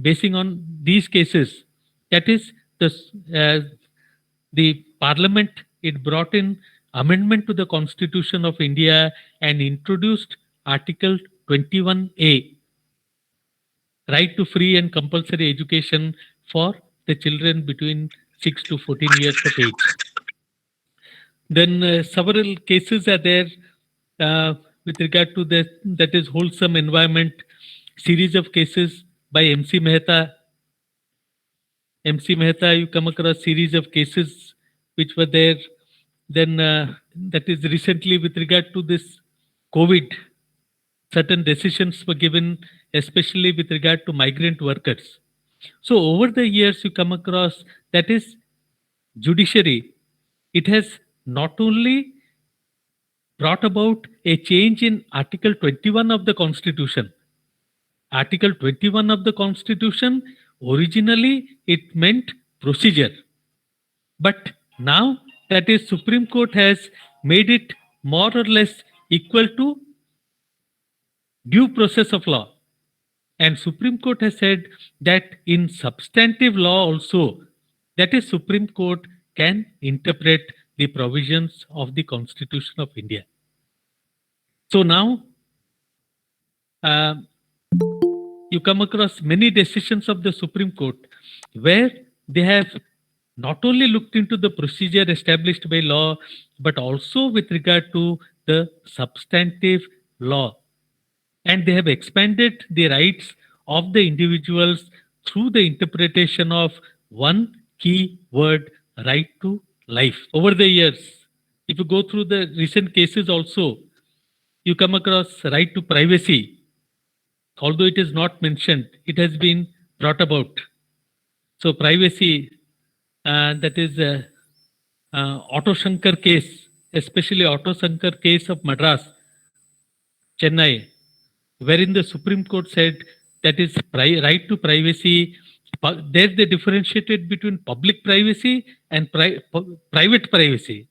Basing on these cases, that is the parliament, it brought in amendment to the Constitution of India and introduced Article 21A, right to free and compulsory education for the children between 6 to 14 years of age. Then several cases are there with regard to that is wholesome environment, series of cases by MC Mehta. MC Mehta, you come across series of cases which were there. Then that is recently with regard to this COVID, certain decisions were given, especially with regard to migrant workers. So over the years, you come across that is judiciary. It has not only brought about a change in Article 21 of the Constitution. Article 21 of the Constitution, originally it meant procedure. But now that is Supreme Court has made it more or less equal to due process of law. And Supreme Court has said that in substantive law also, that is Supreme Court can interpret the provisions of the Constitution of India. So now you come across many decisions of the Supreme Court where they have not only looked into the procedure established by law, but also with regard to the substantive law. And they have expanded the rights of the individuals through the interpretation of one key word, right to life. Over the years, if you go through the recent cases also, you come across right to privacy. Although it is not mentioned, it has been brought about. So privacy, that is Auto Shankar case, especially Auto Shankar case of Madras, Chennai, wherein the Supreme Court said that is right to privacy. There they differentiated between public privacy and private privacy.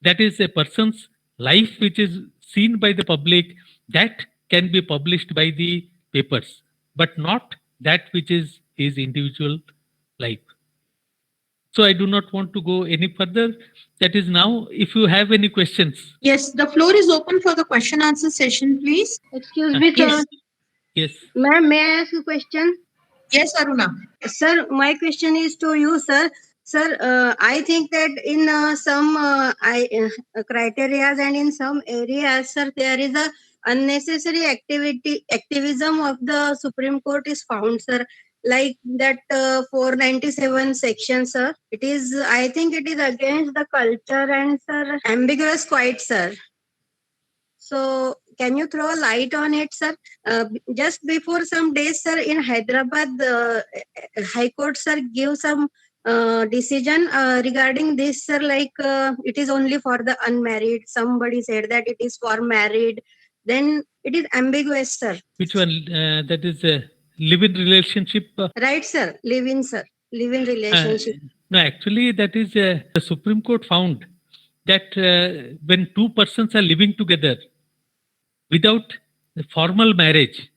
That is a person's life which is seen by the public, that can be published by the papers, but not that which is his individual life. So I do not want to go any further. That is now, if you have any questions. Yes, the floor is open for the question answer session, please. Excuse me, sir. Yes. Yes. Ma'am, may I ask a question? Yes, Aruna. Sir, my question is to you, sir. Sir, I think that in some criteria and in some areas, sir, there is a unnecessary activism of the Supreme Court is found, sir. Like that 497 section, sir. It is, I think it is against the culture and, sir, ambiguous quite, sir. So can you throw a light on it, sir? Just before some days, sir, in Hyderabad, the High Court, sir, give some decision regarding this, sir, like it is only for the unmarried. Somebody said that it is for married. Then it is ambiguous, sir. Which one? That is a live-in relationship? Right, sir. Live-in, sir. Live-in relationship. No, actually, that is the Supreme Court found that when two persons are living together without formal marriage,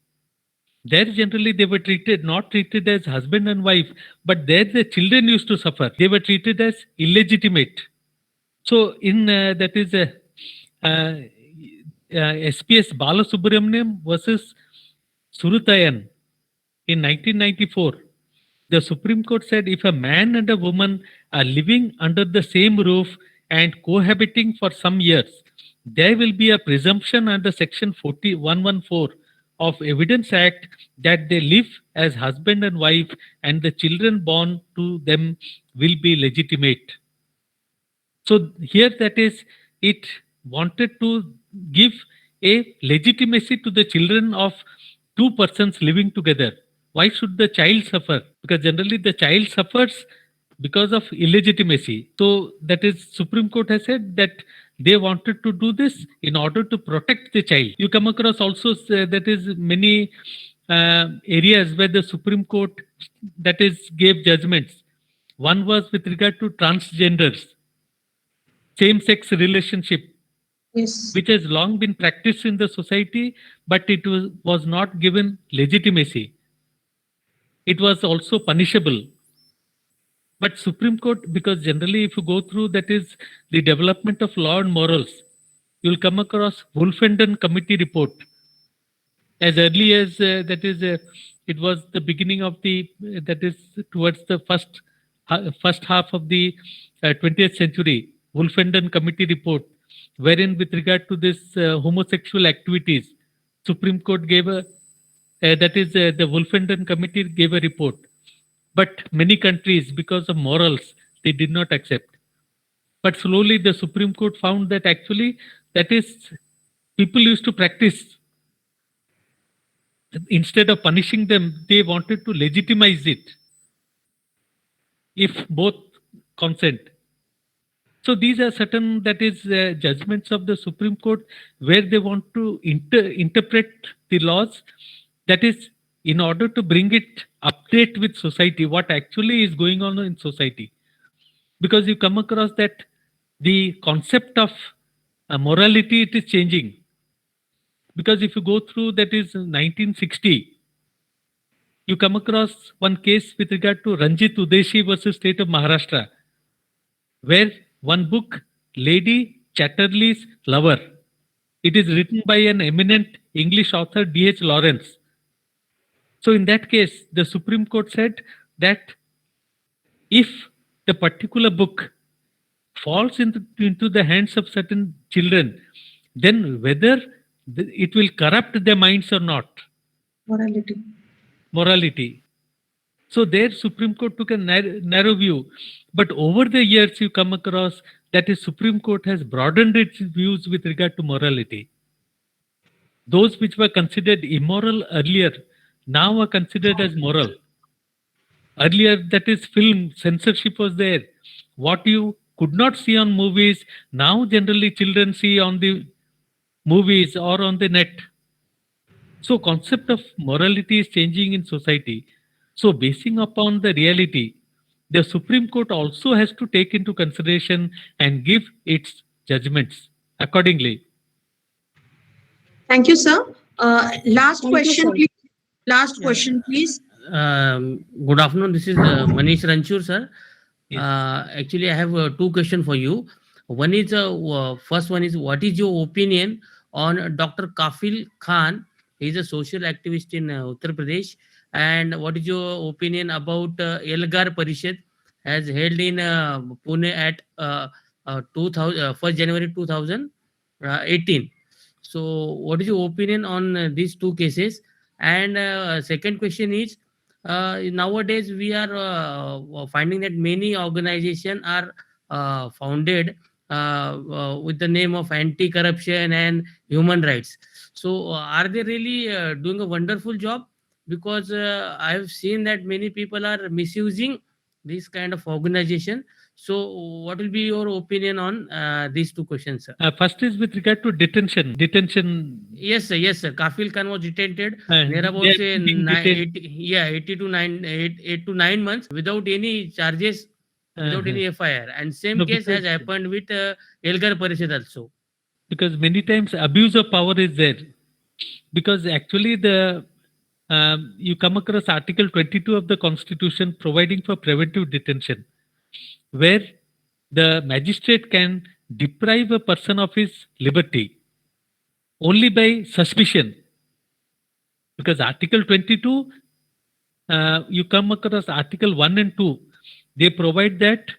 there generally they were not treated as husband and wife, but there the children used to suffer. They were treated as illegitimate. So in that is SPS Balasubramaniam versus Surutayan in 1994, the Supreme Court said if a man and a woman are living under the same roof and cohabiting for some years, there will be a presumption under section 114 of Evidence Act that they live as husband and wife and the children born to them will be legitimate. So here that is, it wanted to give a legitimacy to the children of two persons living together. Why should the child suffer? Because generally the child suffers because of illegitimacy. So that is Supreme Court has said that they wanted to do this in order to protect the child. You come across also that is many areas where the Supreme Court that is gave judgments. One was with regard to transgenders, same-sex relationship, Yes. which has long been practiced in the society, but it was not given legitimacy. It was also punishable. But Supreme Court, because generally if you go through that is the development of law and morals, you'll come across Wolfenden Committee report. As early as it was the beginning of the, that is towards the first half of the 20th century, Wolfenden Committee report, wherein with regard to this homosexual activities, Supreme Court gave a, the Wolfenden Committee gave a report. But many countries, because of morals, they did not accept. But slowly the Supreme Court found that actually that is people used to practice. Instead of punishing them, they wanted to legitimize it if both consent. So these are certain that is judgments of the Supreme Court where they want to interpret the laws, that is in order to bring it update with society, what actually is going on in society. Because you come across that the concept of morality, it is changing. Because if you go through that is 1960, you come across one case with regard to Ranjit Udeshi versus State of Maharashtra, where one book, Lady Chatterley's Lover, it is written by an eminent English author, D.H. Lawrence. So in that case, the Supreme Court said that if the particular book falls into the hands of certain children, then whether it will corrupt their minds or not. Morality. So there Supreme Court took a narrow view. But over the years you come across that is Supreme Court has broadened its views with regard to morality. Those which were considered immoral earlier now are considered as moral. Earlier, that is film, censorship was there. What you could not see on movies, now generally children see on the movies or on the net. So concept of morality is changing in society. So basing upon the reality, the Supreme Court also has to take into consideration and give its judgments accordingly. Thank you, sir. Last Thank you, question, sir. please. Last Yeah. question, please. Good afternoon. This is Manish Ranchur, sir. Yes. Actually, I have two questions for you. One is first one is what is your opinion on Dr. Kafil Khan? He is a social activist in Uttar Pradesh. And what is your opinion about Elgar Parishad as held in Pune at 1st January 2018? So, what is your opinion on these two cases? And second question is, nowadays we are finding that many organizations are founded with the name of anti-corruption and human rights. So, are they really doing a wonderful job? Because I've seen that many people are misusing this kind of organization. So, what will be your opinion on these two questions, sir? First is with regard to detention. Yes, sir. Yes, sir. Kafil Khan was detained near about they are say being detained. 8 to 9 months without any charges, without any FIR. And same No, case has because- happened with Elgar Parishad also. Because many times abuse of power is there. Because actually you come across Article 22 of the Constitution providing for preventive detention, where the magistrate can deprive a person of his liberty only by suspicion. Because Article 22, you come across Article 1 and 2, they provide that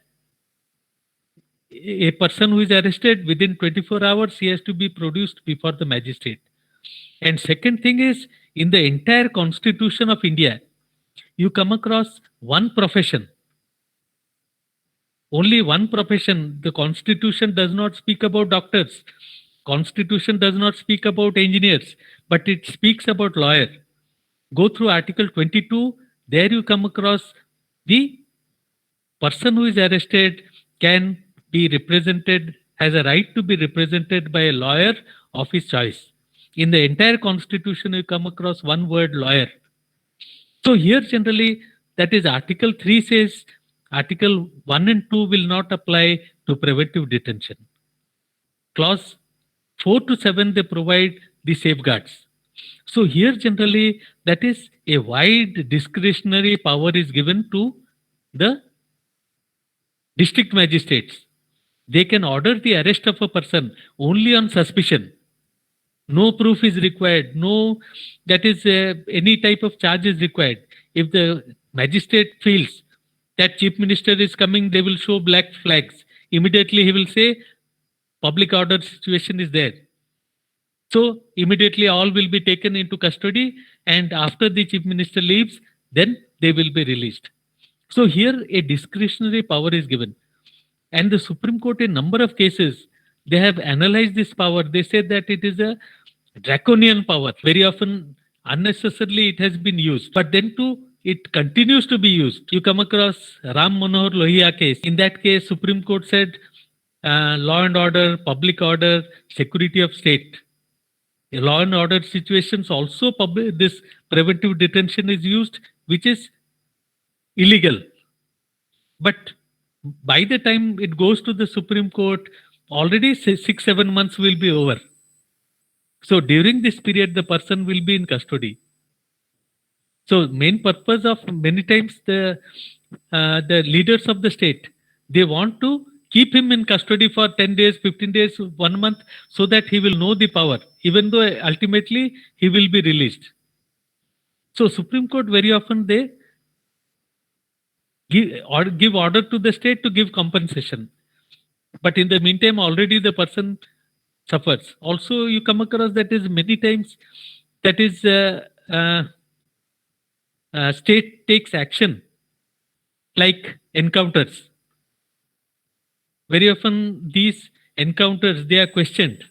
a person who is arrested within 24 hours, he has to be produced before the magistrate. And second thing is, in the entire Constitution of India, you come across one profession. Only one profession. The Constitution does not speak about doctors. Constitution does not speak about engineers, but it speaks about lawyer. Go through Article 22. There you come across the person who is arrested can be represented, has a right to be represented by a lawyer of his choice. In the entire Constitution, you come across one word, lawyer. So here generally, that is Article 3 says Article 1 and 2 will not apply to preventive detention. Clause 4 to 7, they provide the safeguards. So here generally, that is a wide discretionary power is given to the district magistrates. They can order the arrest of a person only on suspicion. No proof is required. No, that is any type of charge is required. If the magistrate feels that chief minister is coming, they will show black flags. Immediately he will say, public order situation is there. So immediately all will be taken into custody, and after the chief minister leaves, then they will be released. So here a discretionary power is given. And the Supreme Court, in number of cases, they have analyzed this power. They said that it is a draconian power. Very often, unnecessarily, it has been used. But then too, it continues to be used. You come across Ram Manohar Lohia case. In that case, Supreme Court said law and order, public order, security of state. In law and order situations also, this preventive detention is used, which is illegal. But by the time it goes to the Supreme Court, already 6-7 months will be over. So during this period, the person will be in custody. So main purpose of many times the leaders of the state, they want to keep him in custody for 10 days, 15 days, 1 month, so that he will know the power, even though ultimately he will be released. So Supreme Court very often they give order to the state to give compensation. But in the meantime, already the person suffers. Also, you come across that is many times that is state takes action like encounters. Very often these encounters, they are questioned,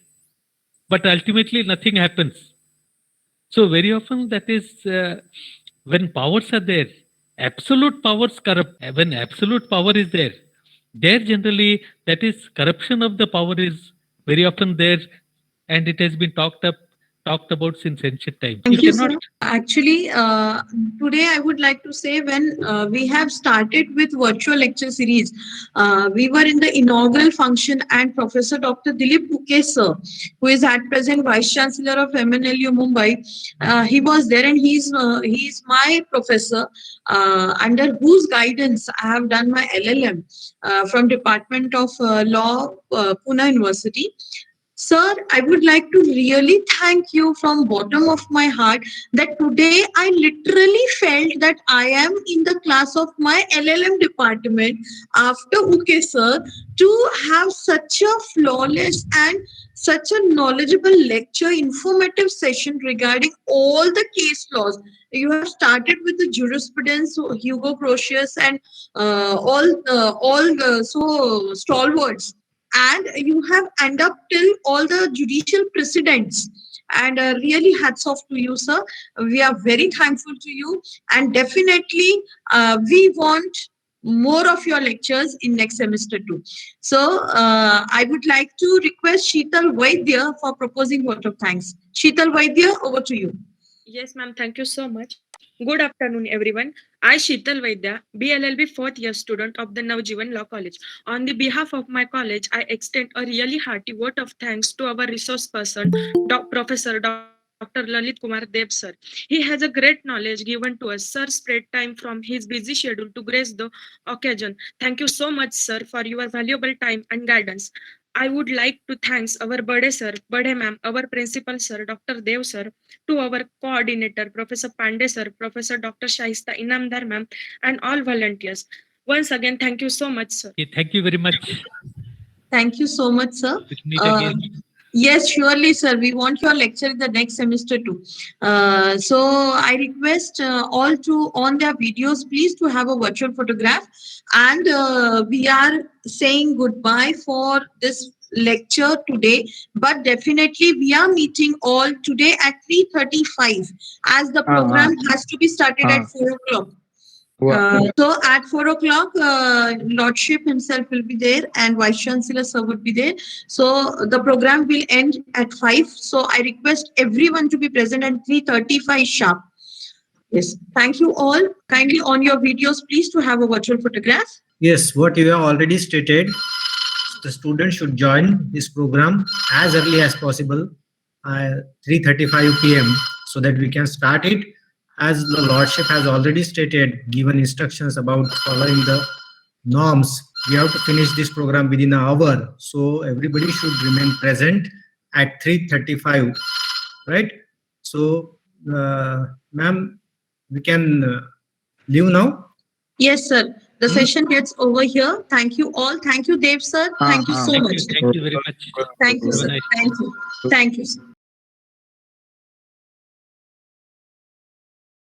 but ultimately nothing happens. So very often that is when powers are there, absolute powers corrupt. When absolute power is there, generally that is corruption of the power is very often there, and it has been talked about since ancient times. Thank you, sir. cannot Actually, today I would like to say when we have started with virtual lecture series, we were in the inaugural function, and Professor Dr. Dilip Bouquet, sir, who is at present Vice Chancellor of MNLU Mumbai, he was there, and he's my professor, under whose guidance I have done my LLM from Department of Law, Pune University. Sir, I would like to really thank you from bottom of my heart that today I literally felt that I am in the class of my LLM department after UK sir, to have such a flawless and such a knowledgeable lecture, informative session regarding all the case laws. You have started with the jurisprudence, so Hugo Grotius and so stalwarts. And you have end up till all the judicial precedents, and really hats off to you, sir. We are very thankful to you, and definitely we want more of your lectures in next semester too. So I would like to request Sheetal Vaidya for proposing vote of thanks. Sheetal Vaidya, over to you. Yes, ma'am. Thank you so much. Good afternoon, everyone. I, Sheetal Vaidya, BLLB 4th year student of the Navjivan Law College. On the behalf of my college, I extend a really hearty vote of thanks to our resource person, Professor Dr. Lalit Kumar Deb, sir. He has a great knowledge given to us. Sir spread time from his busy schedule to grace the occasion. Thank you so much, sir, for your valuable time and guidance. I would like to thank our Bade sir, Bade ma'am, our principal sir, Dr. Dev sir, to our coordinator, Professor Pandey sir, Professor Dr. Shaista Inamdar ma'am, and all volunteers. Once again, thank you so much, sir. Okay, thank you very much. Thank you so much, sir. We'll meet again. Yes, surely, sir. We want your lecture in the next semester too. So I request all to on their videos, please, to have a virtual photograph. And we are saying goodbye for this lecture today, but definitely we are meeting all today at 3:35 as the program has to be started at 4 o'clock. So at 4 o'clock, Lordship himself will be there and Vice Chancellor sir would be there. So the program will end at 5. So I request everyone to be present at 3:35 sharp. Yes. Thank you all. Kindly on your videos, please to have a virtual photograph. Yes, what you have already stated, the students should join this program as early as possible, 3:35 p.m. so that we can start it. As the Lordship has already stated, given instructions about following the norms, we have to finish this program within an hour. So everybody should remain present at 3:35, right? So, ma'am, we can leave now. Yes, sir. The session gets over here. Thank you all. Thank you, Dev sir. Thank you so much. Thank you very much. Thank you, Have a sir. nice day. Thank you. Thank you, sir.